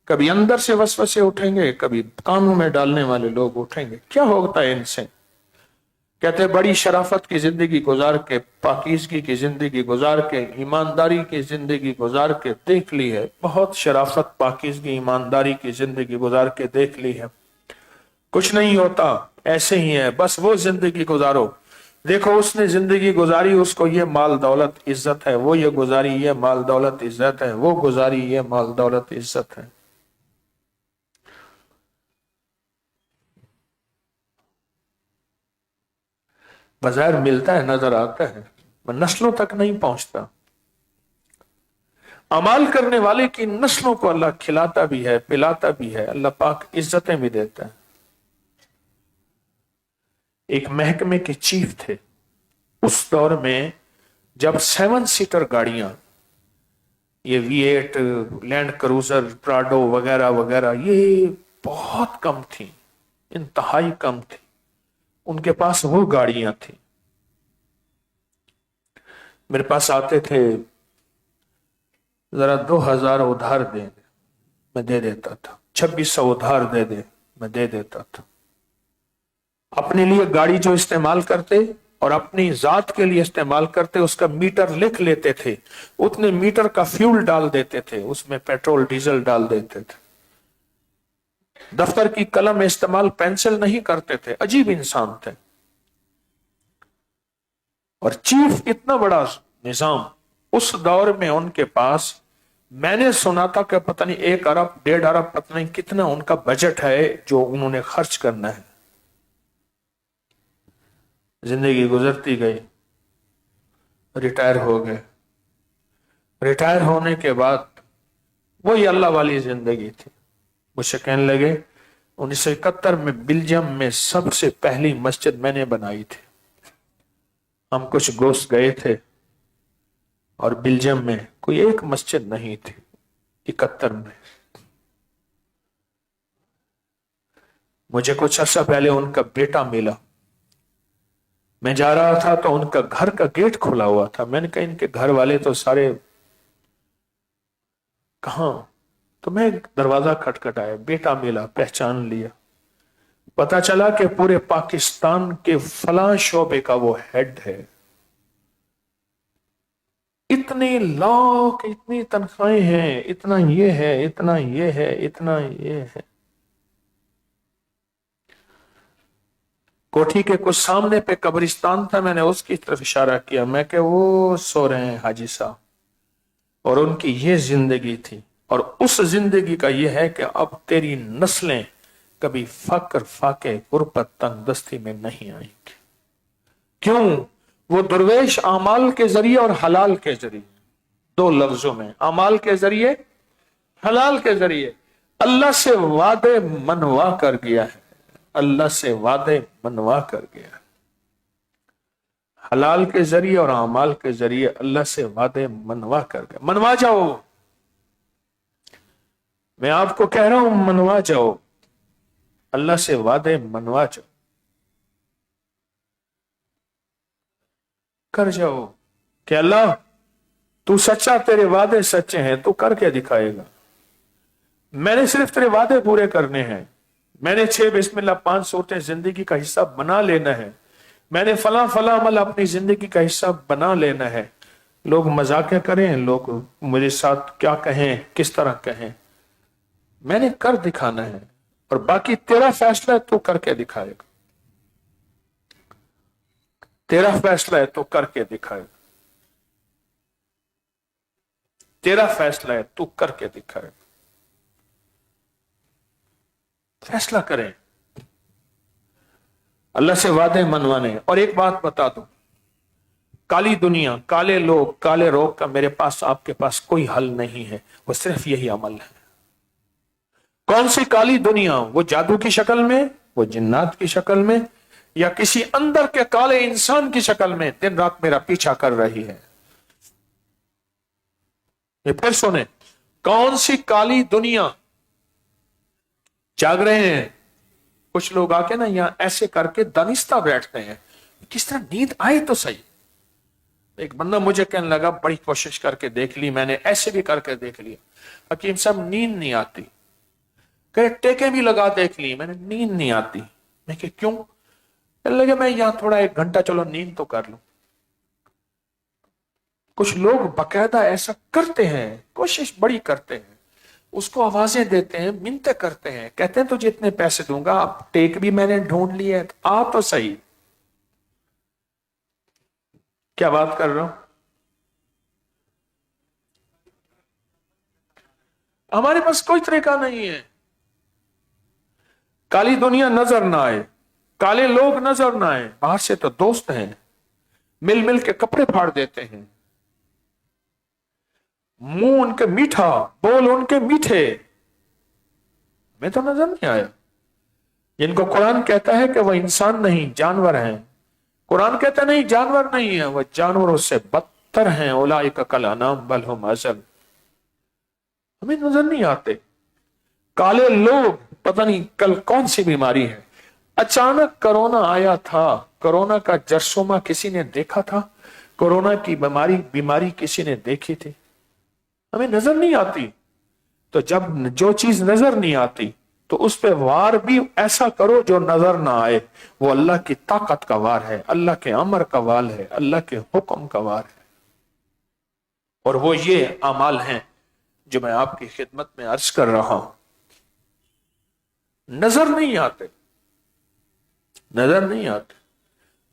کبھی اندر سے وسوسے اٹھیں گے، کبھی کانوں میں ڈالنے والے لوگ اٹھیں گے. کیا ہوتا ہے ان سے؟ کہتے بڑی شرافت کی زندگی گزار کے، پاکیزگی کی زندگی گزار کے، ایمانداری کی زندگی گزار کے دیکھ لی ہے. بہت شرافت، پاکیزگی، ایمانداری کی زندگی گزار کے دیکھ لی ہے. کچھ نہیں ہوتا، ایسے ہی ہے، بس وہ زندگی گزارو. دیکھو اس نے زندگی گزاری، اس کو یہ مال دولت عزت ہے، وہ یہ گزاری یہ مال دولت عزت ہے، وہ گزاری یہ مال دولت عزت ہے. بظاہر ملتا ہے، نظر آتا ہے، نسلوں تک نہیں پہنچتا. عمال کرنے والے کی نسلوں کو اللہ کھلاتا بھی ہے، پلاتا بھی ہے. اللہ پاک عزتیں بھی دیتا ہے. ایک محکمے کے چیف تھے اس دور میں، جب 7 سیٹر گاڑیاں، یہ V8 لینڈ کروزر پراڈو وغیرہ وغیرہ، یہ بہت کم تھیں، انتہائی کم تھی. ان کے پاس وہ گاڑیاں تھیں. میرے پاس آتے تھے، ذرا 2000 ادھار دے دے، میں دے دیتا تھا. 2600 ادھار دے دے، میں دے دیتا تھا. اپنے لیے گاڑی جو استعمال کرتے اور اپنی ذات کے لیے استعمال کرتے، اس کا میٹر لکھ لیتے تھے. اتنے میٹر کا فیول ڈال دیتے تھے، اس میں پیٹرول ڈیزل ڈال دیتے تھے. دفتر کی قلم استعمال پینسل نہیں کرتے تھے. عجیب انسان تھے. اور چیف اتنا بڑا نظام اس دور میں ان کے پاس، میں نے سنا تھا کہ پتہ نہیں 1 ارب 1.5 ارب پتہ نہیں کتنا ان کا بجٹ ہے جو انہوں نے خرچ کرنا ہے. زندگی گزرتی گئی، ریٹائر ہو گئے. ریٹائر ہونے کے بعد وہی اللہ والی زندگی تھی. مجھ سے کہنے لگے 1971 میں بلجیم میں سب سے پہلی مسجد میں نے بنائی تھی. ہم کچھ دوست گئے تھے اور بلجیم میں کوئی ایک مسجد نہیں تھی. 71 میں مجھے کچھ عرصہ پہلے ان کا بیٹا ملا. میں جا رہا تھا تو ان کا گھر کا گیٹ کھلا ہوا تھا. میں نے کہا ان کے گھر والے تو سارے کہاں؟ تو میں دروازہ کھٹکھٹایا، بیٹا ملا، پہچان لیا. پتا چلا کہ پورے پاکستان کے فلاں شعبے کا وہ ہیڈ ہے. اتنے لاکھ، اتنی تنخواہیں ہیں، اتنا یہ ہے، اتنا یہ ہے، اتنا یہ ہے. کوٹھی کے کچھ سامنے پہ قبرستان تھا، میں نے اس کی طرف اشارہ کیا. میں کہ وہ سو رہے ہیں حاجی صاحب، اور ان کی یہ زندگی تھی. اور اس زندگی کا یہ ہے کہ اب تیری نسلیں کبھی فقر، فاقے، غربت، تنگ دستی میں نہیں آئیں گی. کیوں؟ وہ درویش اعمال کے ذریعے اور حلال کے ذریعے، 2 لفظوں میں، اعمال کے ذریعے، حلال کے ذریعے اللہ سے وعدے منوا کر گیا ہے. اللہ سے وعدے منوا کر گیا ہے. حلال کے ذریعے اور اعمال کے ذریعے اللہ سے وعدے منوا کر گیا. منوا جاؤ، میں آپ کو کہہ رہا ہوں منوا جاؤ، اللہ سے وعدے منوا جاؤ، کر جاؤ کہ اللہ تو سچا، تیرے وعدے سچے ہیں، تو کر کے دکھائے گا. میں نے صرف تیرے وعدے پورے کرنے ہیں. میں نے 6 بسم اللہ 5 صورتیں زندگی کا حصہ بنا لینا ہے. میں نے فلاں فلاں عمل اپنی زندگی کا حصہ بنا لینا ہے. لوگ مذاق کریں، لوگ مجھے ساتھ کیا کہیں، کس طرح کہیں، میں نے کر دکھانا ہے. اور باقی تیرا فیصلہ ہے، تو کر کے دکھائے گا. تیرا فیصلہ ہے تو کر کے دکھائے گا. تیرا فیصلہ ہے تو کر کے دکھائے گا. فیصلہ کریں، اللہ سے وعدے منوانے. اور ایک بات بتا دوں، کالی دنیا، کالے لوگ، کالے روگ کا میرے پاس، آپ کے پاس کوئی حل نہیں ہے. وہ صرف یہی عمل ہے. کون سی کالی دنیا؟ وہ جادو کی شکل میں، وہ جنات کی شکل میں، یا کسی اندر کے کالے انسان کی شکل میں دن رات میرا پیچھا کر رہی ہے. یہ پھر سنیں، کون سی کالی دنیا؟ جاگ رہے ہیں کچھ لوگ آ کے نا یہاں ایسے کر کے دانستہ بیٹھتے ہیں. کس طرح نیند آئے تو صحیح. ایک بندہ مجھے کہنے لگا، بڑی کوشش کر کے دیکھ لی میں نے، ایسے بھی کر کے دیکھ لیا، حکیم صاحب نیند نہیں آتی. کہ ٹیکیں بھی لگا دیکھ لی میں نے، نیند نہیں آتی. میں کہ کیوں؟ کہنے لگے میں یہاں تھوڑا 1 گھنٹہ چلو نیند تو کر لوں. کچھ لوگ باقاعدہ ایسا کرتے ہیں، کوشش بڑی کرتے ہیں، اس کو آوازیں دیتے ہیں، منتیں کرتے ہیں، کہتے ہیں تجھے اتنے پیسے دوں گا. اب ٹیک بھی میں نے ڈھونڈ لی ہے، آ تو صحیح. کیا بات کر رہا ہوں؟ ہمارے پاس کوئی طریقہ نہیں ہے. کالی دنیا نظر نہ آئے، کالے لوگ نظر نہ آئے. باہر سے تو دوست ہیں، مل مل کے کپڑے پھاڑ دیتے ہیں، منہ ان کے میٹھا، بول ان کے میٹھے، میں تو نظر نہیں آیا. جن کو قرآن کہتا ہے کہ وہ انسان نہیں جانور ہیں، قرآن کہتا نہیں جانور نہیں ہے، وہ جانوروں سے بدتر ہیں. اولئک کالانعام بل ھم اضل. ہمیں نظر نہیں آتے. کالے لوگ، پتہ نہیں کل کون سی بیماری ہے. اچانک کرونا آیا تھا، کرونا کا جرثومہ کسی نے دیکھا تھا؟ کرونا کی بیماری کسی نے دیکھی تھی؟ ہمیں نظر نہیں آتی. تو جب جو چیز نظر نہیں آتی تو اس پہ وار بھی ایسا کرو جو نظر نہ آئے. وہ اللہ کی طاقت کا وار ہے، اللہ کے امر کا وار ہے، اللہ کے حکم کا وار ہے. اور وہ یہ اعمال ہیں جو میں آپ کی خدمت میں عرض کر رہا ہوں. نظر نہیں آتے، نظر نہیں آتے.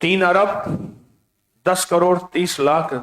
$3,10,30,00,000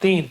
3,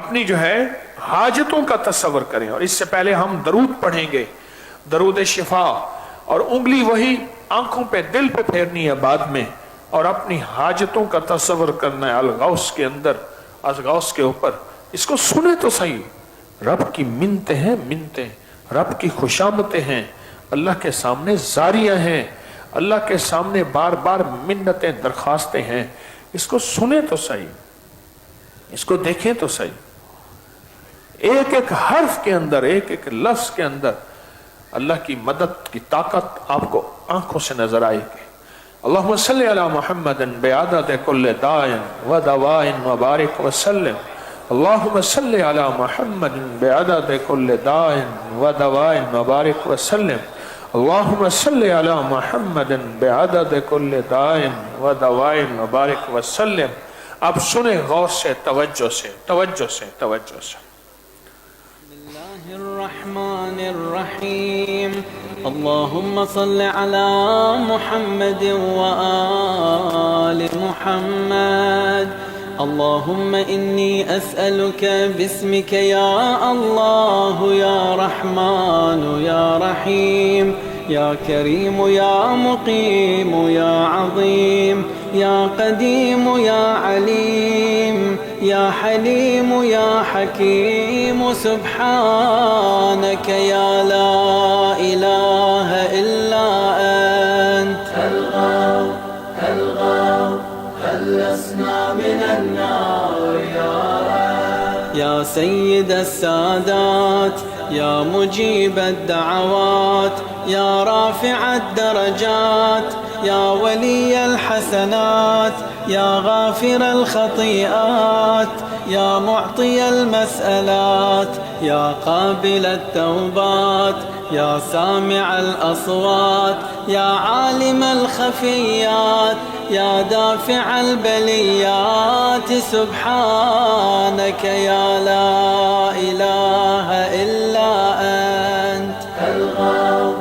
اپنی جو ہے حاجتوں کا تصور کریں، اور اس سے پہلے ہم درود پڑھیں گے، درود شفا، اور انگلی وہی آنکھوں پہ دل پہ پھیرنی ہے بعد میں، اور اپنی حاجتوں کا تصور کرنا ہے الغوث کے اندر، الغوث کے اوپر۔ اس کو سنے تو صحیح، رب کی منتیں ہیں، منتیں رب کی خوشامتیں ہیں، اللہ کے سامنے زاریاں ہیں، اللہ کے سامنے بار بار منتیں درخواستیں ہیں۔ اس کو سنے تو صحیح، اس کو دیکھیں تو صحیح، ایک ایک حرف کے اندر، ایک ایک لفظ کے اندر اللہ کی مدد کی طاقت آپ کو آنکھوں سے نظر آئے گی۔ اللہم صلی علی محمد بعدد کل داء و دواء وبارک وسلم۔ اللہم صلی علی محمد بعدد کل داء و دواء وبارک وسلم۔ اللہم صلی علی محمد بعدد کل داء و دواء وبارک وسلم۔ اب سنیں غور سے، توجہ سے، توجہ سے، توجہ سے۔ الرحمن الرحيم اللهم صل على محمد وآل محمد اللهم إني أسألك باسمك يا الله يا رحمن يا رحيم يا كريم يا مقيم يا عظيم يا قديم يا عليم يا حليم يا حكيم سبحانك يا لا إله إلا أنت الغوث خلصنا من النار يا رب يا سيد السادات يا مجيب الدعوات يا رافع الدرجات يا ولي الحسنات يا غافر الخطيئات يا معطي المسألات يا قابل التوبات يا سامع الأصوات يا عالم الخفيات يا دافع البليات سبحانك يا لا إله إلا أنت الغوث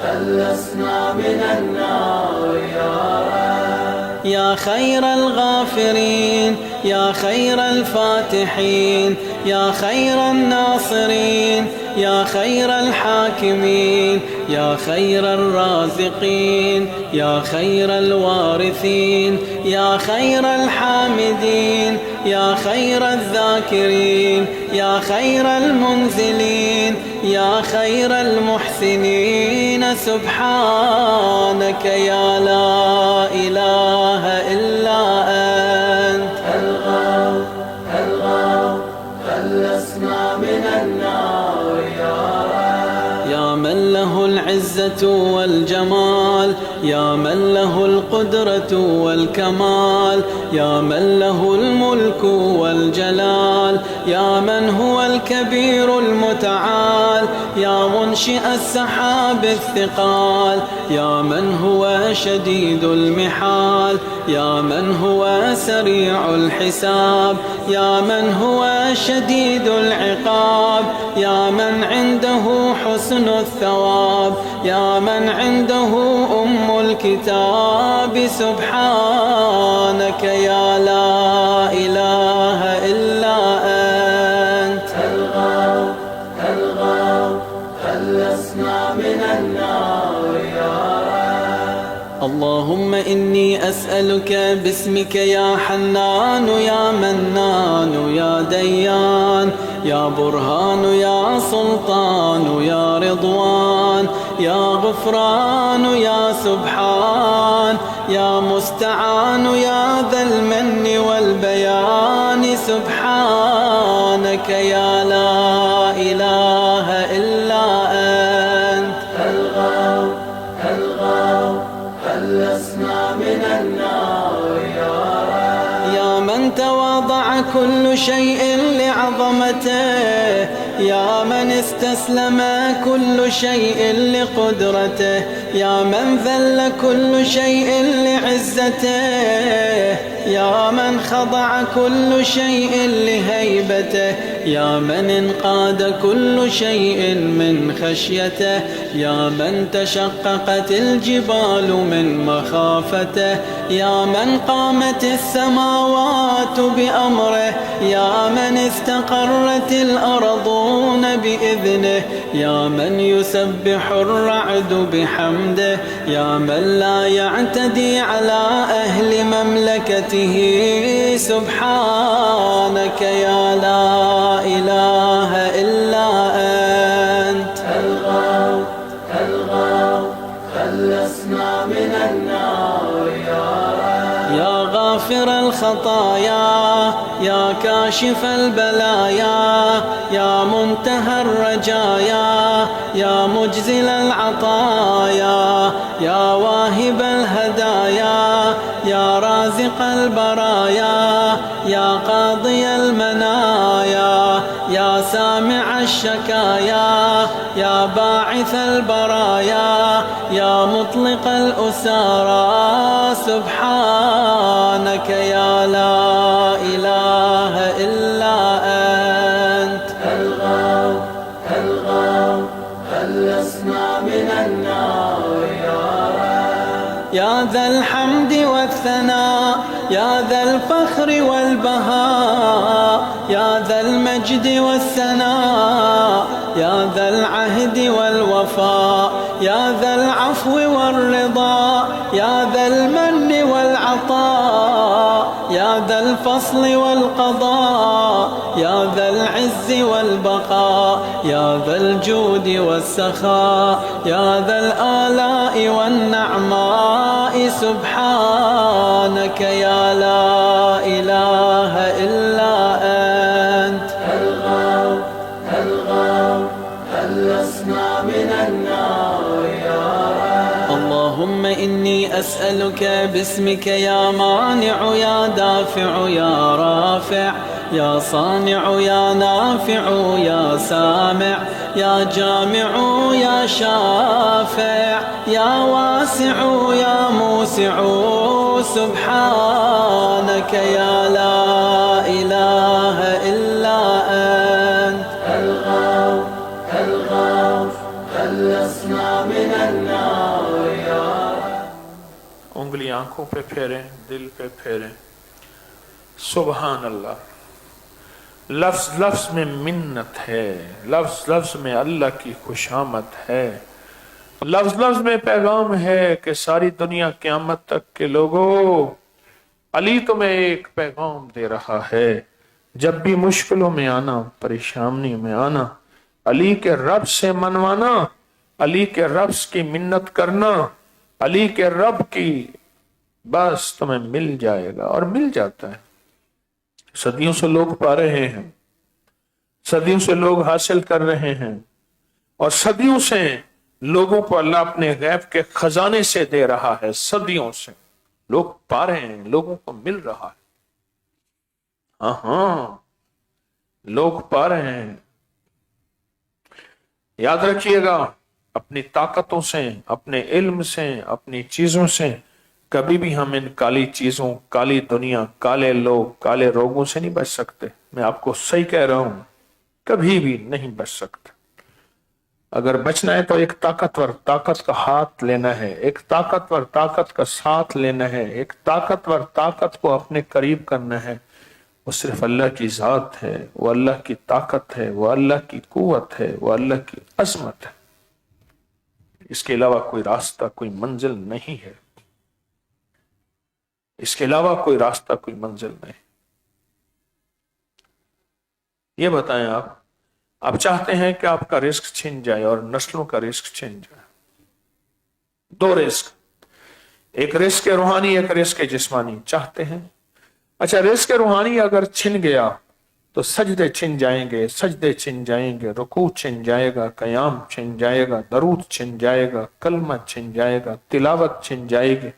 خلصنا من النار يا رب يا خير الغافرين يا خير الفاتحين يا خير الناصرين يا خير الحاكمين يا خير الرازقين يا خير الوارثين يا خير الحامدين يا خير الذاكرين يا خير المنزلين يا خير المحسنين سبحانك يا لا إله إلا أنت الغوث خلصنا من النار يا رب يا من له العزة والجمال يا من له القدرة والكمال يا من له الملك والجلال يا من هو الكبير المتعال يا منشئ السحاب الثقال يا من هو شديد المحال يا من هو سريع الحساب يا من هو شديد العقاب يا من عنده حسن الثواب يا من عنده الكتاب سبحانك يا لا إله إلا أنت الغوث خلصنا من النار يا رب اللهم إني أسألك باسمك يا حنان يا منان يا ديان يا برهان يا سلطان يا رضوان يا غفران يا سبحان يا مستعان يا ذا المن والبيان سبحانك يا لا إله إلا أنت الغوث خلصنا من النار يا رب يا من تواضع كل شيء لعظمته يا من استسلم كل شيء لقدرته يا من ذل كل شيء لعزته يا من خضع كل شيء لهيبته يا من انقاد كل شيء من خشيته يا من تشققت الجبال من مخافته يا من قامت السماوات بأمره يا من استقرت الأرضون بإذنه يا من يسبح الرعد بحمده يا من لا يعتدي على أهل مملكته سبحانك يا لا إله إلا أنت الغوث خلصنا من النار يا غافر الخطايا يا كاشف البلايا يا منتهى الرجايا يا مجزل العطايا يا واهب الهدايا يا رازق البرايا يا قاضي المنايا يا سامع الشكايا يا باعث البرايا يا مطلق الأسارى سبحانك يا لا إله إلا أنت الغوث خلصنا من النار يا ذا الحمد والثناء يا ذا الفخر والبهاء يا ذا المجد والثناء يا ذا العهد والوفاء يا ذا العفو والرضا يا ذا المن والعطاء يا ذا الفصل والقضاء يا ذا العز والبقاء يا ذا الجود والسخاء يا ذا الآلاء والنعماء سبحانك يا لا إله إلا أنت الغوث خلصنا من النار اللهم إني أسألك باسمك يا مانع يا دافع يا رافع يا صانع يا نافع يا سامع يا جامع يا شافع يا واسع يا موسع سبحانك يا لا إله إلا أنت الغوث خلصنا من النار انگلی آنکھوں پہ پھیریں، دل پہ پھیریں. سبحان اللہ. لفظ لفظ میں منت ہے، لفظ لفظ میں اللہ کی خوشامد ہے، لفظ لفظ میں پیغام ہے کہ ساری دنیا قیامت تک کے لوگوں، علی تمہیں ایک پیغام دے رہا ہے. جب بھی مشکلوں میں آنا، پریشانی میں آنا، علی کے رب سے منوانا، علی کے رب کی منت کرنا، علی کے رب کی، بس تمہیں مل جائے گا. اور مل جاتا ہے. صدیوں سے لوگ پا رہے ہیں، صدیوں سے لوگ حاصل کر رہے ہیں، اور صدیوں سے لوگوں کو اللہ اپنے غیب کے خزانے سے دے رہا ہے. صدیوں سے لوگ پا رہے ہیں، لوگوں کو مل رہا ہے. ہاں لوگ پا رہے ہیں. یاد رکھیے گا، اپنی طاقتوں سے، اپنے علم سے، اپنی چیزوں سے کبھی بھی ہم ان کالی چیزوں، کالی دنیا، کالے لوگ، کالے روگوں سے نہیں بچ سکتے. میں آپ کو صحیح کہہ رہا ہوں، کبھی بھی نہیں بچ سکتے. اگر بچنا ہے تو ایک طاقتور طاقت کا ہاتھ لینا ہے، ایک طاقتور طاقت کا ساتھ لینا ہے، ایک طاقتور طاقت کو اپنے قریب کرنا ہے. وہ صرف اللہ کی ذات ہے، وہ اللہ کی طاقت ہے، وہ اللہ کی قوت ہے، وہ اللہ کی عظمت ہے. اس کے علاوہ کوئی راستہ، کوئی منزل نہیں ہے. اس کے علاوہ کوئی راستہ، کوئی منزل نہیں. یہ بتائیں، آپ چاہتے ہیں کہ آپ کا رزق چھن جائے اور نسلوں کا رزق چھن جائے. دو رزق، ایک رزق روحانی، ایک رزق جسمانی چاہتے ہیں. اچھا، رزق روحانی اگر چھن گیا تو سجدے چھن جائیں گے، سجدے چھن جائیں گے، رکوع چھن جائے گا، قیام چھن جائے گا، درود چھن جائے گا، کلمہ چھن جائے گا، تلاوت چھن جائے گی،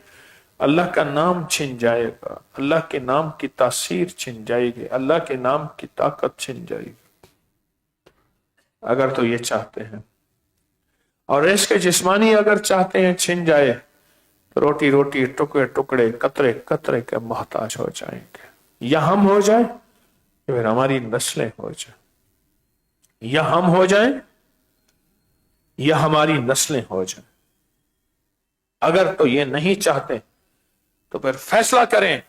اللہ کا نام چھن جائے گا، اللہ کے نام کی تاثیر چھن جائے گی، اللہ کے نام کی طاقت چھن جائے گی. اگر تو یہ چاہتے ہیں. اور رزق جسمانی اگر چاہتے ہیں چھن جائے تو روٹی روٹی، ٹکڑے ٹکڑے، قطرے قطرے کے محتاج ہو جائیں گے. یا ہم ہو جائیں یا پھر ہماری نسلیں ہو جائیں. یا ہم ہو جائیں یا ہماری نسلیں ہو جائیں. اگر تو یہ نہیں چاہتے تو پھر فیصلہ کریں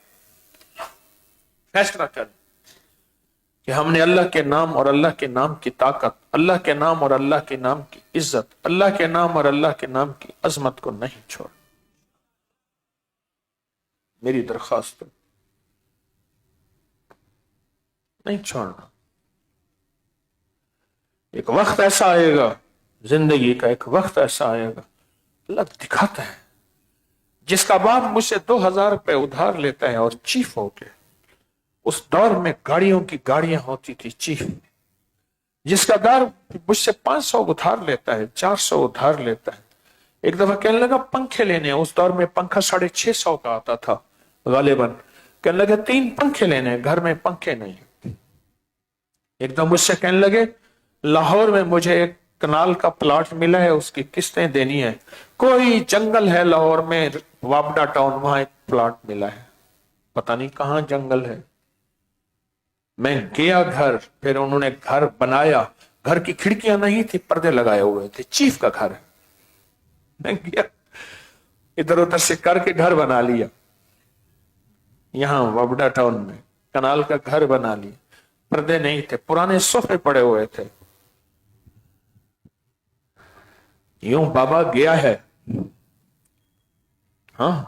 کہ ہم نے اللہ کے نام اور اللہ کے نام کی طاقت، اللہ کے نام اور اللہ کے نام کی عزت، اللہ کے نام اور اللہ کے نام کی عظمت کو نہیں چھوڑ. میری درخواست ہے نہیں چھوڑنا. ایک وقت ایسا آئے گا، زندگی کا ایک وقت ایسا آئے گا، اللہ دکھاتا ہے. جس کا باپ مجھ سے 2000 روپے ادھار لیتا ہے اور چیف ہو کے، اس دور میں گاڑیوں کی گاڑیاں ہوتی تھی چیف. جس کا دار مجھ سے 500 ادھار لیتا ہے، 400 ادھار لیتا ہے. ایک دفعہ کہنے لگا پنکھے لینے، اس دور میں پنکھا 650 کا آتا تھا غالباً. کہنے لگے 3 پنکھے لینے، گھر میں پنکھے نہیں. ایک دم مجھ سے کہنے لگے لاہور میں مجھے ایک کنال کا پلاٹ ملا ہے، اس کی قسطیں دینی ہے. کوئی جنگل ہے لاہور میں، وابڈا ٹاؤن، وہاں ایک پلاٹ ملا ہے، پتہ نہیں کہاں جنگل ہے. میں گیا گھر، پھر انہوں نے گھر بنایا. گھر کی کھڑکیاں نہیں تھی، پردے لگائے ہوئے تھے. چیف کا گھر ہے. میں گیا ادھر ادھر سے کر کے گھر بنا لیا. یہاں وابڈا ٹاؤن میں کنال کا گھر بنا لیا. پردے نہیں تھے، پرانے صوفے پڑے ہوئے تھے. یوں بابا گیا ہے. ہاں،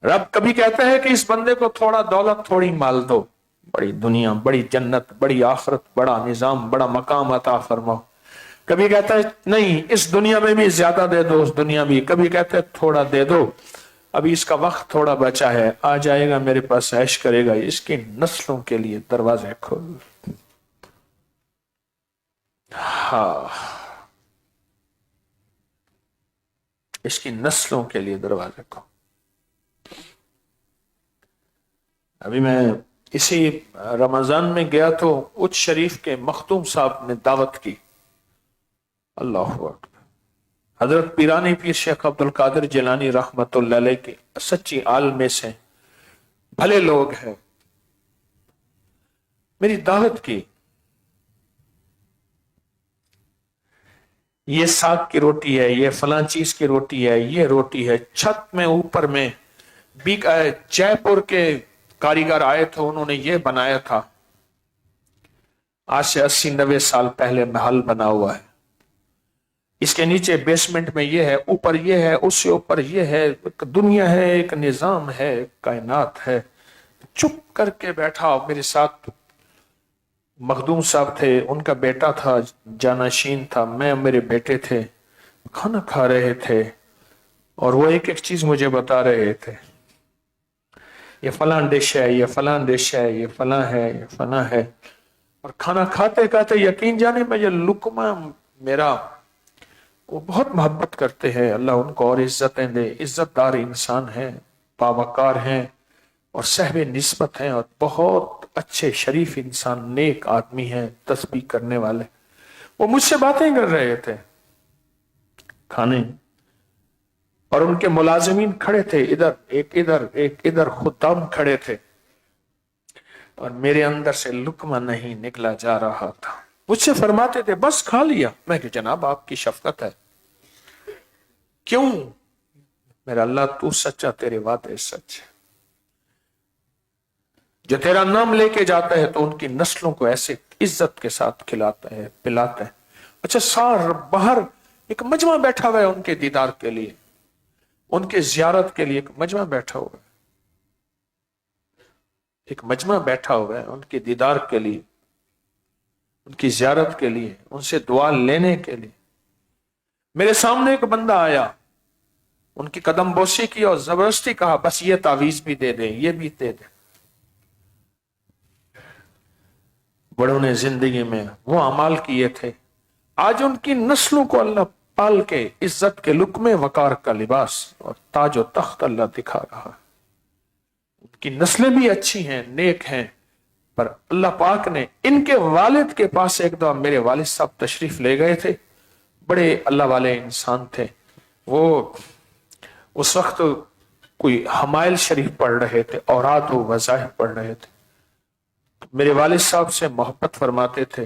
رب کبھی کہتا ہے کہ اس بندے کو تھوڑا دولت، تھوڑی مال دو، بڑی دنیا، بڑی جنت، بڑی آخرت، بڑا نظام، بڑا مقام عطا فرماؤ. کبھی کہتا ہے نہیں، اس دنیا میں بھی زیادہ دے دو، اس دنیا بھی. کبھی کہتا ہے تھوڑا دے دو، ابھی اس کا وقت تھوڑا بچا ہے، آ جائے گا میرے پاس عیش کرے گا. اس کی نسلوں کے لیے دروازے کھول. ہاں، اس کی نسلوں کے لیے دروازے کھول. ابھی میں اسی رمضان میں گیا تو اچ شریف کے مختوم صاحب نے دعوت کی. اللہ اکبر. حضرت پیرانی پیر شیخ عبد القادر جیلانی رحمت اللہ علیہ کے سچی عالم سے بھلے لوگ ہیں. میری دعوت کی. یہ ساگ کی روٹی ہے، یہ فلاں چیز کی روٹی ہے، یہ روٹی ہے. چھت میں اوپر میں جے پور کے کاریگر آئے تھے، انہوں نے یہ بنایا تھا. آج سے 80-90 سال پہلے محل بنا ہوا ہے. اس کے نیچے بیسمنٹ میں یہ ہے، اوپر یہ ہے، اس سے اوپر یہ ہے. ایک دنیا ہے، ایک نظام ہے، کائنات ہے. چپ کر کے بیٹھا. میرے ساتھ مخدوم صاحب تھے، ان کا بیٹا تھا، جانشین تھا، میں، میرے بیٹے تھے. کھانا کھا رہے تھے اور وہ ایک ایک چیز مجھے بتا رہے تھے. یہ فلاں ڈش ہے، یہ فلاں ڈش ہے، یہ فلاں ہے، یہ فلاں ہے. اور کھانا کھاتے کھاتے یقین جانے میں یہ لقمہ میرا، وہ بہت محبت کرتے ہیں، اللہ ان کو اور عزتیں دے. عزت دار انسان ہیں، باوقار ہیں اور صاحب نسبت ہیں، اور بہت اچھے شریف انسان، نیک آدمی ہیں، تسبیح کرنے والے. وہ مجھ سے باتیں کر رہے تھے کھانے، اور ان کے ملازمین کھڑے تھے، ادھر ایک ادھر خدام کھڑے تھے، اور میرے اندر سے لقمہ نہیں نکلا جا رہا تھا. مجھ سے فرماتے تھے بس کھا لیا. میں کہ جناب آپ کی شفقت ہے. کیوں؟ میرا اللہ تو سچا، تیرے وعدے سچ. جو تیرا نام لے کے جاتا ہے تو ان کی نسلوں کو ایسے عزت کے ساتھ کھلاتا ہے، پلاتا ہے. اچھا، سار باہر ایک مجمع بیٹھا ہوا ہے ان کے دیدار کے لیے، ان کے زیارت کے لیے. ایک مجمع بیٹھا ہوا ہے، ایک مجمع بیٹھا ہوا ہے ان کے دیدار کے لیے، ان کی زیارت کے لیے، ان سے دعا لینے کے لیے. میرے سامنے ایک بندہ آیا، ان کی قدم بوسی کی اور زبردستی کہا بس یہ تعویذ بھی دے دیں، یہ بھی دے دیں. بڑوں نے زندگی میں وہ اعمال کیے تھے، آج ان کی نسلوں کو اللہ پال کے عزت کے لقمے، وقار کا لباس اور تاج و تخت اللہ دکھا رہا ہے. ان کی نسلیں بھی اچھی ہیں، نیک ہیں، پر اللہ پاک نے ان کے والد کے پاس ایک دفعہ میرے والد صاحب تشریف لے گئے تھے. بڑے اللہ والے انسان تھے. وہ اس وقت کوئی حمائل شریف پڑھ رہے تھے، اوراد و وظائف پڑھ رہے تھے. میرے والد صاحب سے محبت فرماتے تھے.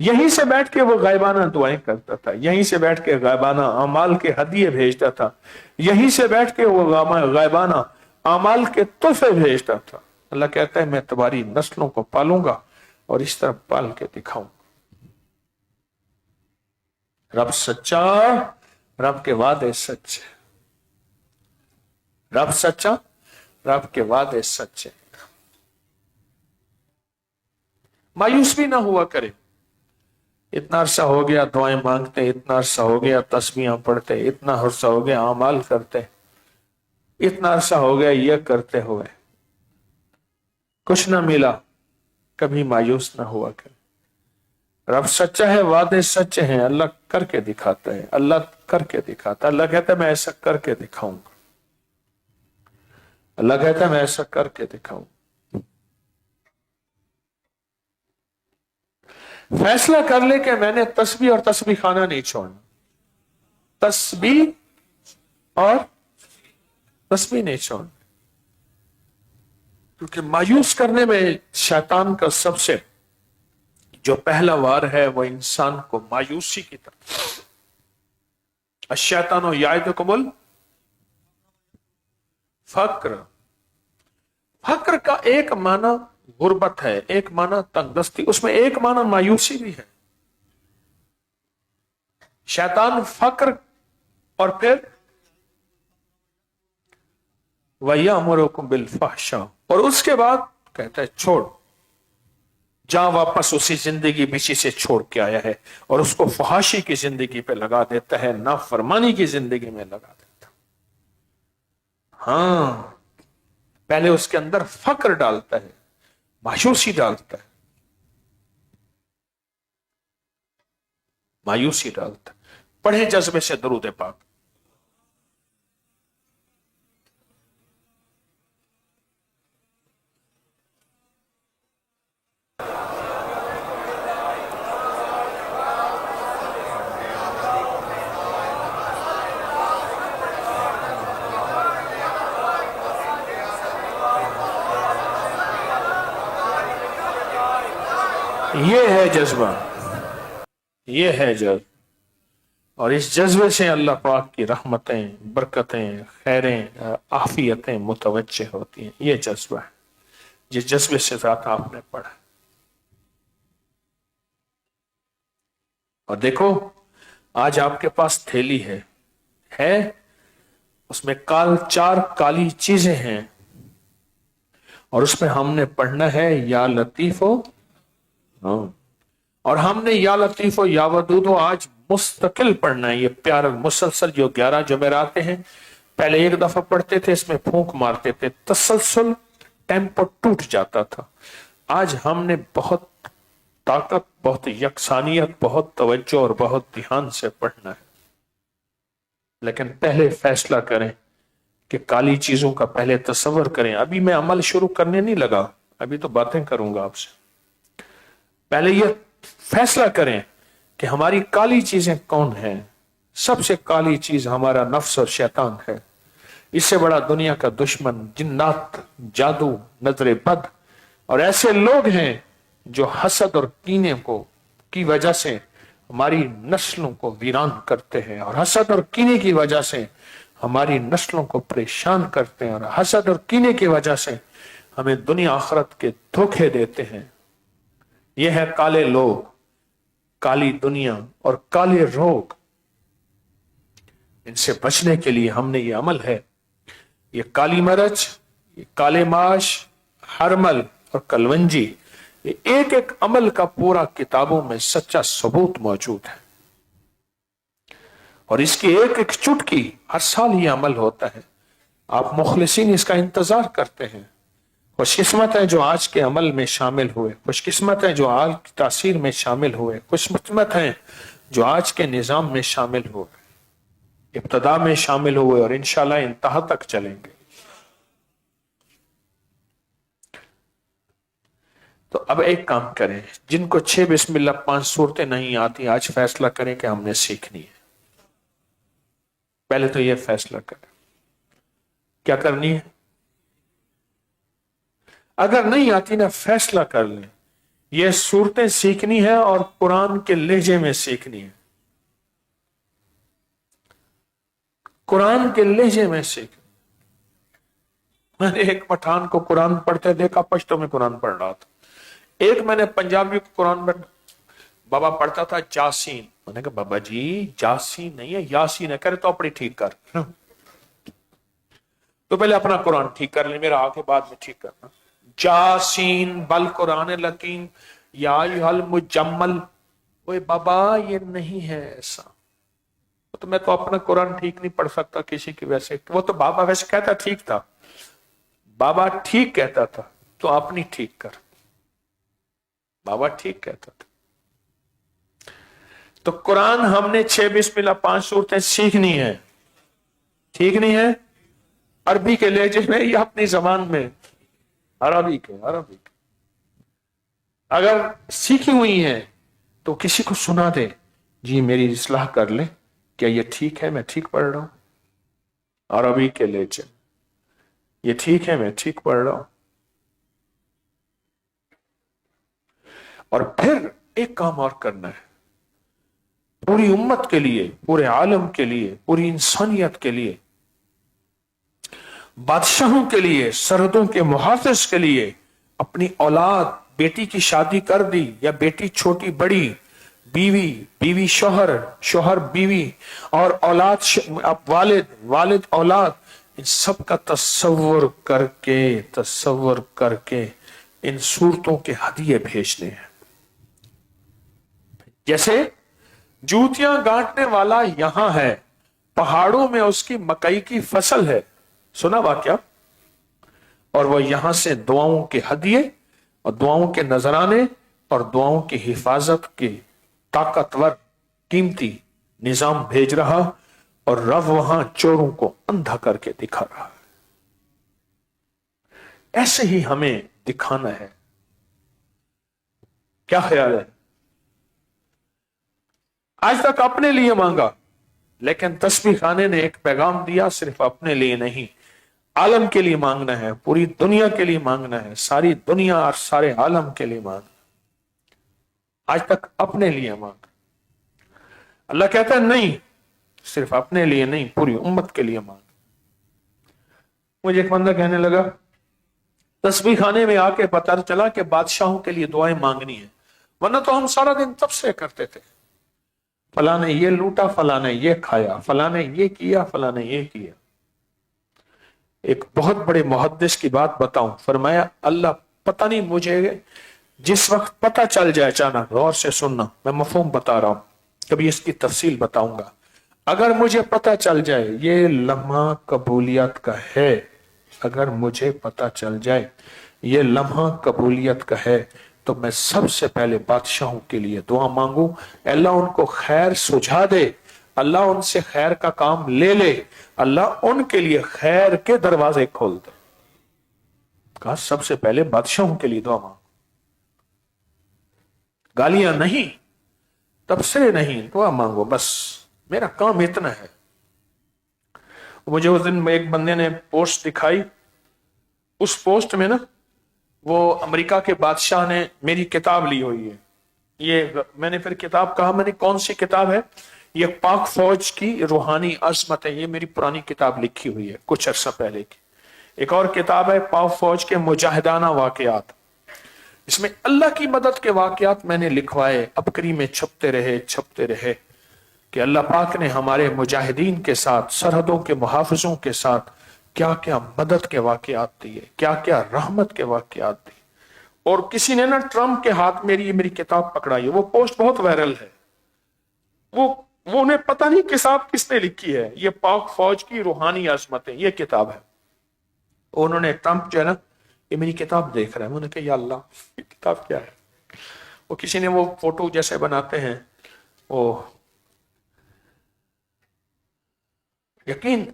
یہیں سے بیٹھ کے وہ غائبانہ دعائیں کرتا تھا، یہیں سے بیٹھ کے غائبانہ اعمال کے ہدیے بھیجتا تھا، یہیں سے بیٹھ کے وہ غائبانہ اعمال کے تحفے بھیجتا تھا۔ اللہ کہتا ہے میں تمہاری نسلوں کو پالوں گا اور اس طرح پال کے دکھاؤں گا۔ رب سچا، رب کے وعدے سچے، رب سچا، رب کے وعدے سچے۔ مایوس بھی نہ ہوا کرے۔ اتنا عرصہ ہو گیا دعائیں مانگتے، اتنا عرصہ ہو گیا تسبیحاں پڑھتے، اتنا عرصہ ہو گیا اعمال کرتے، اتنا عرصہ ہو گیا یہ کرتے ہوئے، کچھ نہ ملا، کبھی مایوس نہ ہوا کرے۔ رب سچا ہے، وعدے سچے ہیں، اللہ کر کے دکھاتا ہے، اللہ کر کے دکھاتا ہے۔ اللہ کہتا ہے میں ایسا کر کے دکھاؤں گا، اللہ کہتا ہے میں ایسا کر کے دکھاؤں گا۔ فیصلہ کر لے کہ میں نے تسبیح اور تسبیح خانہ نہیں چھوڑنا، تسبیح اور تسبیح نہیں چھوڑنا، کیونکہ مایوس کرنے میں شیطان کا سب سے جو پہلا وار ہے وہ انسان کو مایوسی کی طرف۔ الشیطان یعدکم الفقر، فقر کا ایک معنی غربت ہے، ایک معنی تنگدستی، اس میں ایک معنی مایوسی بھی ہے۔ شیطان فقر اور پھر وَيَأْمُرُكُمْ بِالْفَحْشَاءِ، اور اس کے بعد کہتا ہے چھوڑ، جا واپس اسی زندگی بچی سے چھوڑ کے آیا ہے، اور اس کو فحاشی کی زندگی پہ لگا دیتا ہے، نافرمانی کی زندگی میں لگا دیتا ہے۔ ہاں، پہلے اس کے اندر فقر ڈالتا ہے، مایوسی ڈالتا ہے، مایوسی ڈالتا ہے۔ پڑھیں جذبے سے درود پاک۔ یہ ہے جذبہ، یہ ہے جذبہ، اور اس جذبے سے اللہ پاک کی رحمتیں، برکتیں، خیریں، عافیتیں متوجہ ہوتی ہیں۔ یہ جذبہ ہے جس جذبے سے ذات آپ نے پڑھا۔ اور دیکھو آج آپ کے پاس تھیلی ہے، اس میں چار کالی چیزیں ہیں، اور اس میں ہم نے پڑھنا ہے یا لطیف ہو، اور ہم نے یا لطیف و یا ودود و آج مستقل پڑھنا ہے۔ یہ پیارا مسلسل جو 11 جمعرات ہیں، پہلے ایک دفعہ پڑھتے تھے، اس میں پھونک مارتے تھے، تسلسل ٹیمپو ٹوٹ جاتا تھا۔ آج ہم نے بہت طاقت، بہت یکسانیت، بہت توجہ اور بہت دھیان سے پڑھنا ہے۔ لیکن پہلے فیصلہ کریں کہ کالی چیزوں کا پہلے تصور کریں۔ ابھی میں عمل شروع کرنے نہیں لگا، ابھی تو باتیں کروں گا آپ سے۔ پہلے یہ فیصلہ کریں کہ ہماری کالی چیزیں کون ہیں۔ سب سے کالی چیز ہمارا نفس اور شیطان ہے۔ اس سے بڑا دنیا کا دشمن جنات، جادو، نظر بد اور ایسے لوگ ہیں جو حسد اور کینے کی وجہ سے ہماری نسلوں کو ویران کرتے ہیں، اور حسد اور کینے کی وجہ سے ہماری نسلوں کو پریشان کرتے ہیں، اور حسد اور کینے کی وجہ سے ہمیں دنیا آخرت کے دھوکے دیتے ہیں۔ یہ ہے کالے لوگ، کالی دنیا اور کالے روگ۔ ان سے بچنے کے لیے ہم نے یہ عمل ہے، یہ کالی مرچ، یہ کالے ماش، ہرمل اور کلونجی، یہ ایک ایک عمل کا پورا کتابوں میں سچا ثبوت موجود ہے، اور اس کی ایک ایک چٹکی ہر سال یہ عمل ہوتا ہے۔ آپ مخلصین اس کا انتظار کرتے ہیں۔ خوش قسمت ہے جو آج کے عمل میں شامل ہوئے، خوش قسمت ہے جو آج کی تاثیر میں شامل ہوئے، خوش قسمت ہے جو آج کے نظام میں شامل ہوئے، ابتدا میں شامل ہوئے اور انشاءاللہ انتہا تک چلیں گے۔ تو اب ایک کام کریں، جن کو 6 بسم اللہ 5 صورتیں نہیں آتی، آج فیصلہ کریں کہ ہم نے سیکھنی ہے۔ پہلے تو یہ فیصلہ کریں کیا کرنی ہے۔ اگر نہیں آتی نا، فیصلہ کر لیں یہ صورتیں سیکھنی ہے اور قرآن کے لہجے میں سیکھنی ہے، قرآن کے لہجے میں سیکھنی۔ میں نے ایک پٹھان کو قرآن پڑھتے دیکھا، پشتو میں قرآن پڑھ رہا تھا، ایک میں نے پنجابی کو قرآن پڑھ، بابا پڑھتا تھا جاسین، میں نے کہا بابا جی جاسین نہیں ہے یاسین ہے، کرے تو اپنی ٹھیک کر، تو پہلے اپنا قرآن ٹھیک کر لیں، میرا آگے بعد میں ٹھیک کرنا۔ جاسین بل قرآن لکیم یا ایھا المجمل، اوے بابا یہ نہیں ہے ایسا، تو میں تو اپنا قرآن ٹھیک نہیں پڑھ سکتا کسی کی ویسے، وہ تو بابا ویسے کہتا ٹھیک تھا، بابا ٹھیک کہتا تھا تو اپنی ٹھیک کر، بابا ٹھیک کہتا تھا۔ تو قرآن ہم نے 6 بسم اللہ 5 صورتیں سیکھنی ہے، ٹھیک نہیں ہے؟ عربی کے لہجے میں یا اپنی زبان میں؟ عربی کے۔ اگر سیکھی ہوئی ہیں تو کسی کو سنا دے، جی میری اصلاح کر لے، کیا یہ ٹھیک ہے میں ٹھیک پڑھ رہا ہوں؟ عربی کے لہجے، یہ ٹھیک ہے میں ٹھیک پڑھ رہا ہوں۔ اور پھر ایک کام اور کرنا ہے، پوری امت کے لیے، پورے عالم کے لیے، پوری انسانیت کے لیے، بادشاہوں کے لیے، سرحدوں کے محافظ کے لیے، اپنی اولاد، بیٹی کی شادی کر دی یا بیٹی چھوٹی بڑی، بیوی شوہر، شوہر بیوی، اور اولاد والد اولاد، ان سب کا تصور کر کے ان صورتوں کے ہدیے بھیجنے ہیں۔ جیسے جوتیاں گانٹنے والا یہاں ہے، پہاڑوں میں اس کی مکئی کی فصل ہے، سنا واقعہ، اور وہ یہاں سے دعاؤں کے ہدیے اور دعاؤں کے نذرانے اور دعاؤں کی حفاظت کے طاقتور قیمتی نظام بھیج رہا، اور رب وہاں چوروں کو اندھا کر کے دکھا رہا۔ ایسے ہی ہمیں دکھانا ہے۔ کیا خیال ہے؟ آج تک اپنے لیے مانگا، لیکن تسبیح خانے نے ایک پیغام دیا، صرف اپنے لیے نہیں، عالم کے لیے مانگنا ہے، پوری دنیا کے لیے مانگنا ہے، ساری دنیا اور سارے عالم کے لیے مانگنا۔ آج تک اپنے لیے مانگ، اللہ کہتا ہے نہیں، صرف اپنے لیے نہیں، پوری امت کے لیے مانگ۔ مجھے ایک بندہ کہنے لگا، تسبیح خانے میں آ کے پتہ چلا کہ بادشاہوں کے لیے دعائیں مانگنی ہیں، ورنہ تو ہم سارا دن تبصرے کرتے تھے، فلاں نے یہ لوٹا، فلاں نے یہ کھایا، فلاں نے یہ کیا، فلاں نے یہ کیا۔ ایک بہت بڑے محدث کی بات بتاؤں، فرمایا اللہ پتہ نہیں، مجھے جس وقت پتہ چل جائے، اچانک، غور سے سننا، میں مفہوم بتا رہا ہوں، کبھی اس کی تفصیل بتاؤں گا، اگر مجھے پتہ چل جائے یہ لمحہ قبولیت کا ہے، اگر مجھے پتہ چل جائے یہ لمحہ قبولیت کا ہے، تو میں سب سے پہلے بادشاہوں کے لیے دعا مانگوں، اللہ ان کو خیر سجھا دے، اللہ ان سے خیر کا کام لے لے، اللہ ان کے لیے خیر کے دروازے کھول دے۔ کہا سب سے پہلے بادشاہوں کے لیے دعا مانگو، گالیاں نہیں، تبصرے نہیں، دعا مانگو، بس میرا کام اتنا ہے۔ مجھے اس دن ایک بندے نے پوسٹ دکھائی، اس پوسٹ میں نا وہ امریکہ کے بادشاہ نے میری کتاب لی ہوئی ہے، یہ میں نے پھر کتاب کہا، میں نے کون سی کتاب ہے؟ یہ پاک فوج کی روحانی عظمت ہے، یہ میری پرانی کتاب لکھی ہوئی ہے کچھ عرصہ پہلے کی۔ ایک اور کتاب ہے پاک فوج کے مجاہدانہ واقعات، اس میں اللہ کی مدد کے واقعات میں نے لکھوائے، ابکری میں چھپتے رہے کہ اللہ پاک نے ہمارے مجاہدین کے ساتھ، سرحدوں کے محافظوں کے ساتھ کیا کیا مدد کے واقعات دیے، کیا کیا رحمت کے واقعات دیے۔ اور کسی نے نا ٹرمپ کے ہاتھ میری کتاب پکڑائی ہے، وہ پوسٹ بہت وائرل ہے، وہ انہیں پتہ نہیں کتاب کس نے لکھی ہے، یہ پاک فوج کی روحانی عظمت ہے، یہ کتاب ہے۔ انہوں نے ٹرمپ جو ہے نا، یہ میری کتاب دیکھ رہا ہے، انہوں نے کہا یا اللہ یہ کتاب کیا ہے؟ وہ کسی نے وہ فوٹو جیسے بناتے ہیں، وہ یقین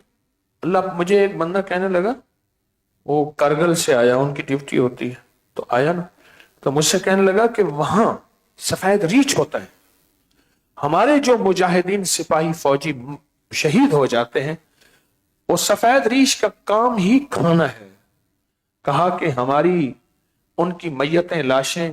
اللہ، مجھے ایک بندہ کہنے لگا، وہ کارگل سے آیا، ان کی ڈیوٹی ہوتی ہے، تو آیا نا، تو مجھ سے کہنے لگا کہ وہاں سفید ریچھ ہوتا ہے، ہمارے جو مجاہدین سپاہی فوجی شہید ہو جاتے ہیں، وہ سفید ریچھ کا کام ہی کھانا ہے۔ کہا کہ ہماری ان کی میتیں، لاشیں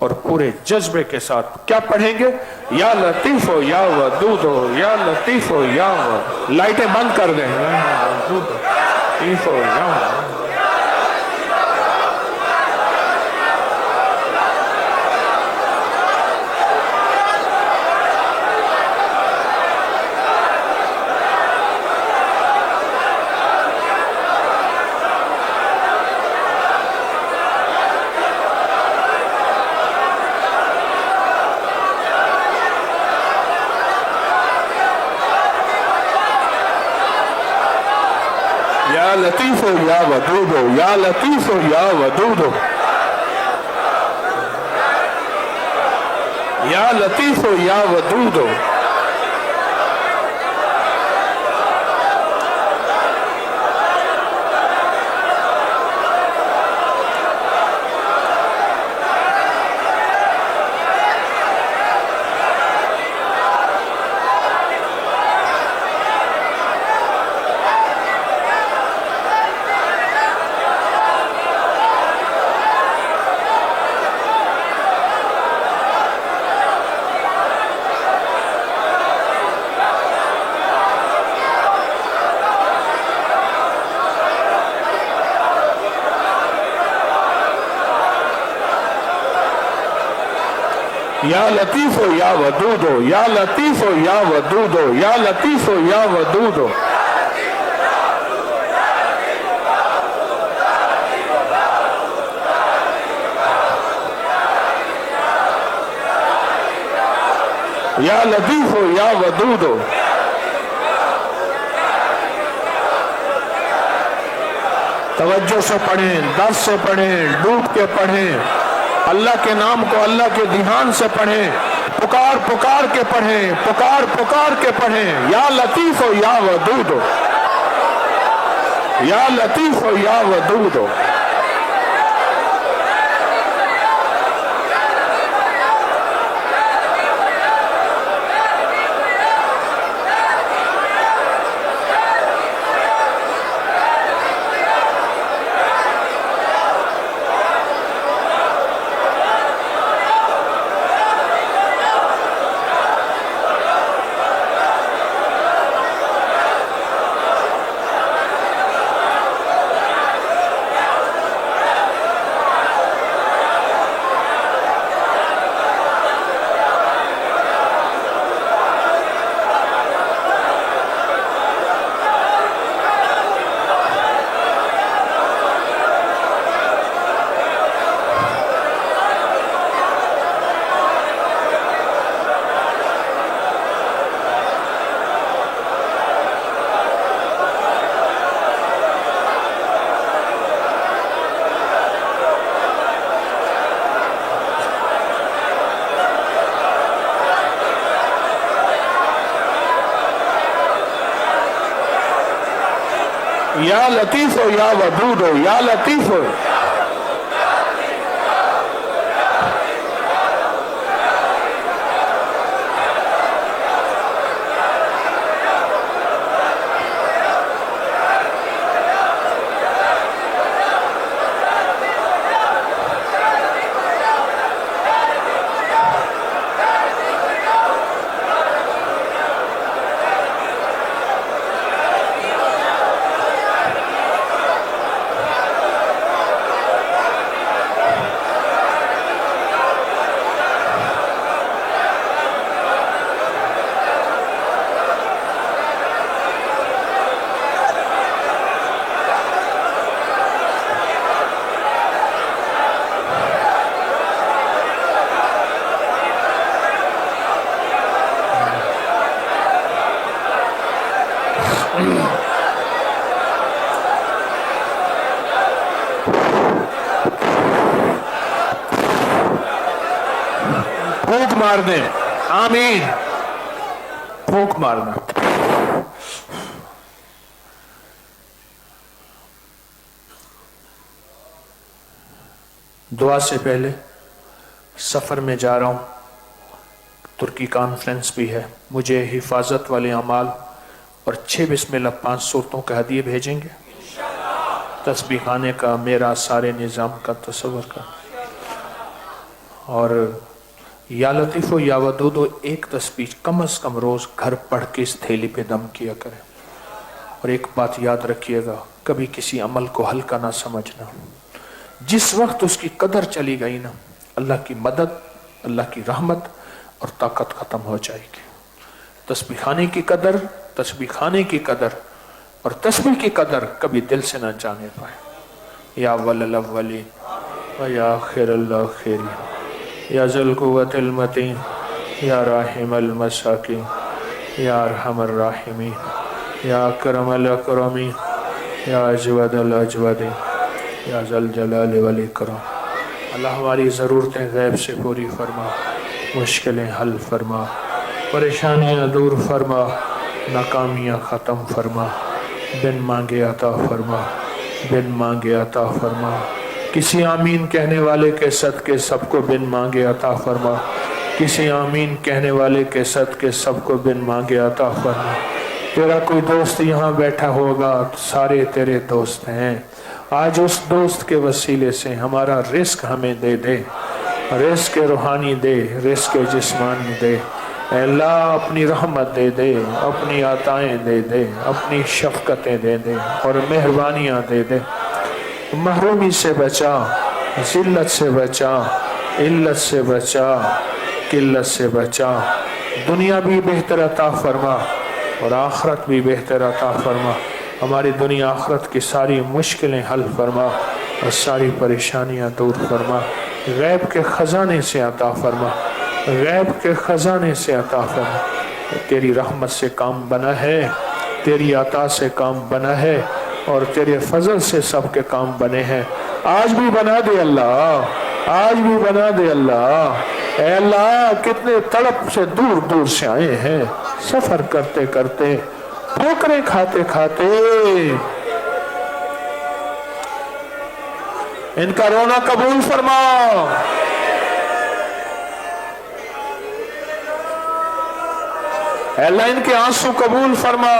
اور پورے جذبے کے ساتھ کیا پڑھیں گے؟ یا لطیف ہو یا ودود ہو، یا لطیف ہو یا ودود. لائٹیں بند کر دیں. یا ودود ہو، لطیف ہو یا ودود. یا لطیف ہو یا ودود ہو، یا لطیف ہو یا ودود ہو، یا لطیف ہو یا ودود ہو. یا لطیف ہو یا ودود ہو، یا لطیف ہو یا ودود ہو، یا لطیف ہو یا ودود ہو. یا لطیف ہو یا ودود ہو. توجہ سے پڑھیں، دس سے پڑھیں، ڈوب کے پڑھیں. اللہ کے نام کو اللہ کے دھیان سے پڑھیں. پکار پکار کے پڑھیں، پکار پکار کے پڑھیں. یا لطیف ہو یا ودود ہو، یا لطیف ہو یا ودود ہو. یا لطیف ہو یا ودود ہو، یا لطیف ہو. پھونک مار دیں. آمین. پھونک مارنا. دعا سے پہلے سفر میں جا رہا ہوں، ترکی کانفرنس بھی ہے. مجھے حفاظت والے اعمال اور 6 بسم اللہ 5 صورتوں کا ہدیے بھیجیں گے. تسبیح خانے کا میرا سارے نظام کا تصور کر. اور یا لطیف و یا ودود و ایک تسبیح کم از کم روز گھر پڑھ کے اس تھیلی پہ دم کیا کریں. اور ایک بات یاد رکھیے گا، کبھی کسی عمل کو ہلکا نہ سمجھنا. جس وقت اس کی قدر چلی گئی نا، اللہ کی مدد، اللہ کی رحمت اور طاقت ختم ہو جائے گی. تسبیح خانے کی قدر، تسبیح خانے کی قدر اور تسبیح کی قدر کبھی دل سے نہ جانے پائے. یا اول الاولین و یا آخر الاخرین یا ذی القوۃ المتین یا راحم المساکین یا ارحم الراحمین یا اکرم الاکرمین یا اجود الاجودین یا ذی الجلال والاکرام. اللہ ہماری ضرورتیں غیب سے پوری فرما، مشکلیں حل فرما، پریشانیاں دور فرما، ناکامیاں ختم فرما، بن مانگے عطا فرما، بن مانگے عطا فرما. کسی آمین کہنے والے کے صدقے سب کو بن مانگے عطا فرما. کسی آمین کہنے والے کے صدقے سب کو بن مانگے عطا فرما. تیرا کوئی دوست یہاں بیٹھا ہوگا، سارے تیرے دوست ہیں. آج اس دوست کے وسیلے سے ہمارا رزق ہمیں دے دے، رزق روحانی دے، رزق جسمانی دے. اے اللہ اپنی رحمت دے دے، اپنی عطائیں دے دے، اپنی شفقتیں دے دے اور مہربانیاں دے دے. محرومی سے بچا، ذلت سے بچا، علت سے بچا، قلت سے بچا. دنیا بھی بہتر عطا فرما اور آخرت بھی بہتر عطا فرما. ہماری دنیا آخرت کی ساری مشکلیں حل فرما اور ساری پریشانیاں دور فرما. غیب کے خزانے سے عطا فرما، غیب کے خزانے سے عطا فرما. تیری رحمت سے کام بنا ہے، تیری عطا سے کام بنا ہے اور تیرے فضل سے سب کے کام بنے ہیں. آج بھی بنا دے اللہ، آج بھی بنا دے اللہ. اے اللہ کتنے تڑپ سے دور دور سے آئے ہیں، سفر کرتے کرتے، ٹھوکریں کھاتے کھاتے. ان کا رونا قبول فرما، اے اللہ ان کے آنسو قبول فرما.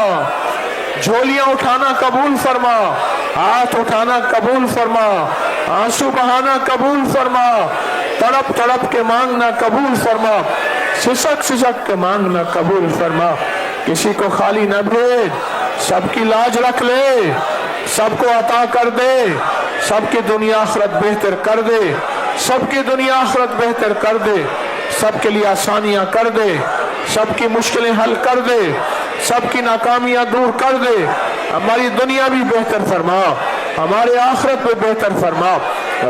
جھولیاں اٹھانا قبول فرما، ہاتھ اٹھانا قبول فرما، آنسو بہانا قبول فرما، تڑپ تڑپ کے مانگنا قبول فرما، سسک سسک کے مانگنا قبول فرما. کسی کو خالی نہ بھیج، سب کی لاج رکھ لے، سب کو عطا کر دے، سب کی دنیا آخرت بہتر کر دے، سب کی دنیا آخرت بہتر کر دے، سب کے لیے آسانیاں کر دے، سب کی مشکلیں حل کر دے، سب کی ناکامیاں دور کر دے. ہماری دنیا بھی بہتر فرما، ہمارے آخرت بھی بہتر فرما.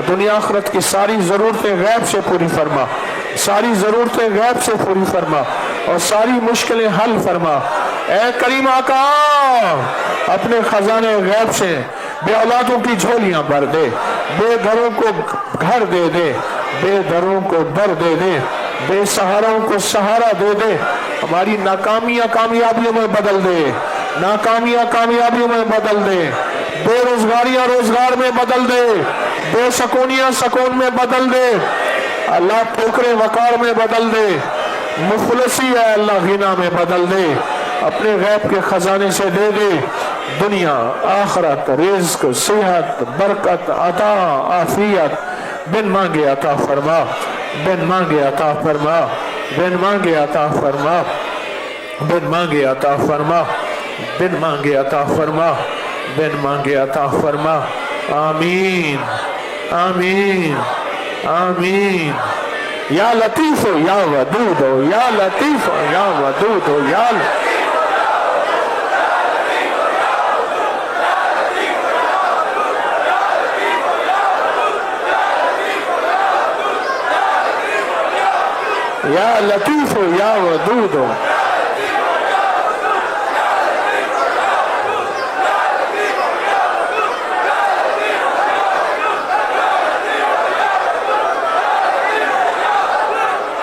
دنیا آخرت کی ساری ضرورتیں غیب سے پوری فرما، ساری ضرورتیں غیب سے پوری فرما اور ساری مشکلیں حل فرما. اے کریم آقا اپنے خزانے غیب سے بے اولادوں کی جھولیاں بھر دے، بے گھروں کو گھر دے دے، بے دروں کو در دے دے، بے سہاروں کو سہارا دے دے. ہماری ناکامیاں کامیابیوں میں بدل دے، ناکامیاں کامیابیوں میں بدل دے، بے روزگاریاں روزگار میں بدل دے، بے سکونیاں سکون میں بدل دے. اللہ ٹھوکریں وقار میں بدل دے، مفلسی ہے اللہ غنا میں بدل دے. اپنے غیب کے خزانے سے دے دے. دنیا آخرت رزق صحت برکت عطا عافیت بن مانگے عطا فرما، بن مانگے عطا فرما، بن مانگے عطا فرما، بن مانگے عطا فرما، بن مانگے عطا فرما، بن مانگے عطا فرما. آمین آمین آمین. یا لطیف ہو یا ودود ہو، یا لطیف ہو یا ودود ہو، یا لطیف ہو یا ودود ہو.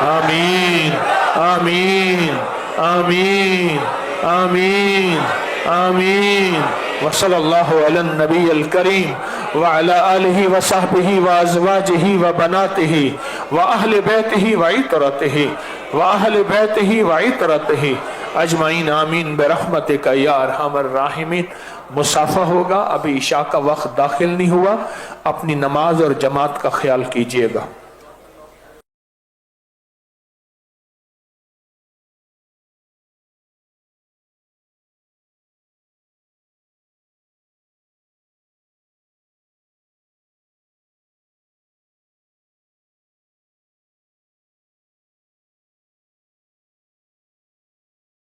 آمین آمین آمین آمین آمین. وصلی اللہ علی النبی الکریم وعلی آلہ وصحبہ وازواجہ وبناتہ وأہل بیتہ وعطرتہ وأہل بیتہ وعطرتہ اجمعین آمین برحمتک یا ارحم الراحمین. مسافہ ہوگا، ابھی عشاء کا وقت داخل نہیں ہوا، اپنی نماز اور جماعت کا خیال کیجیے گا.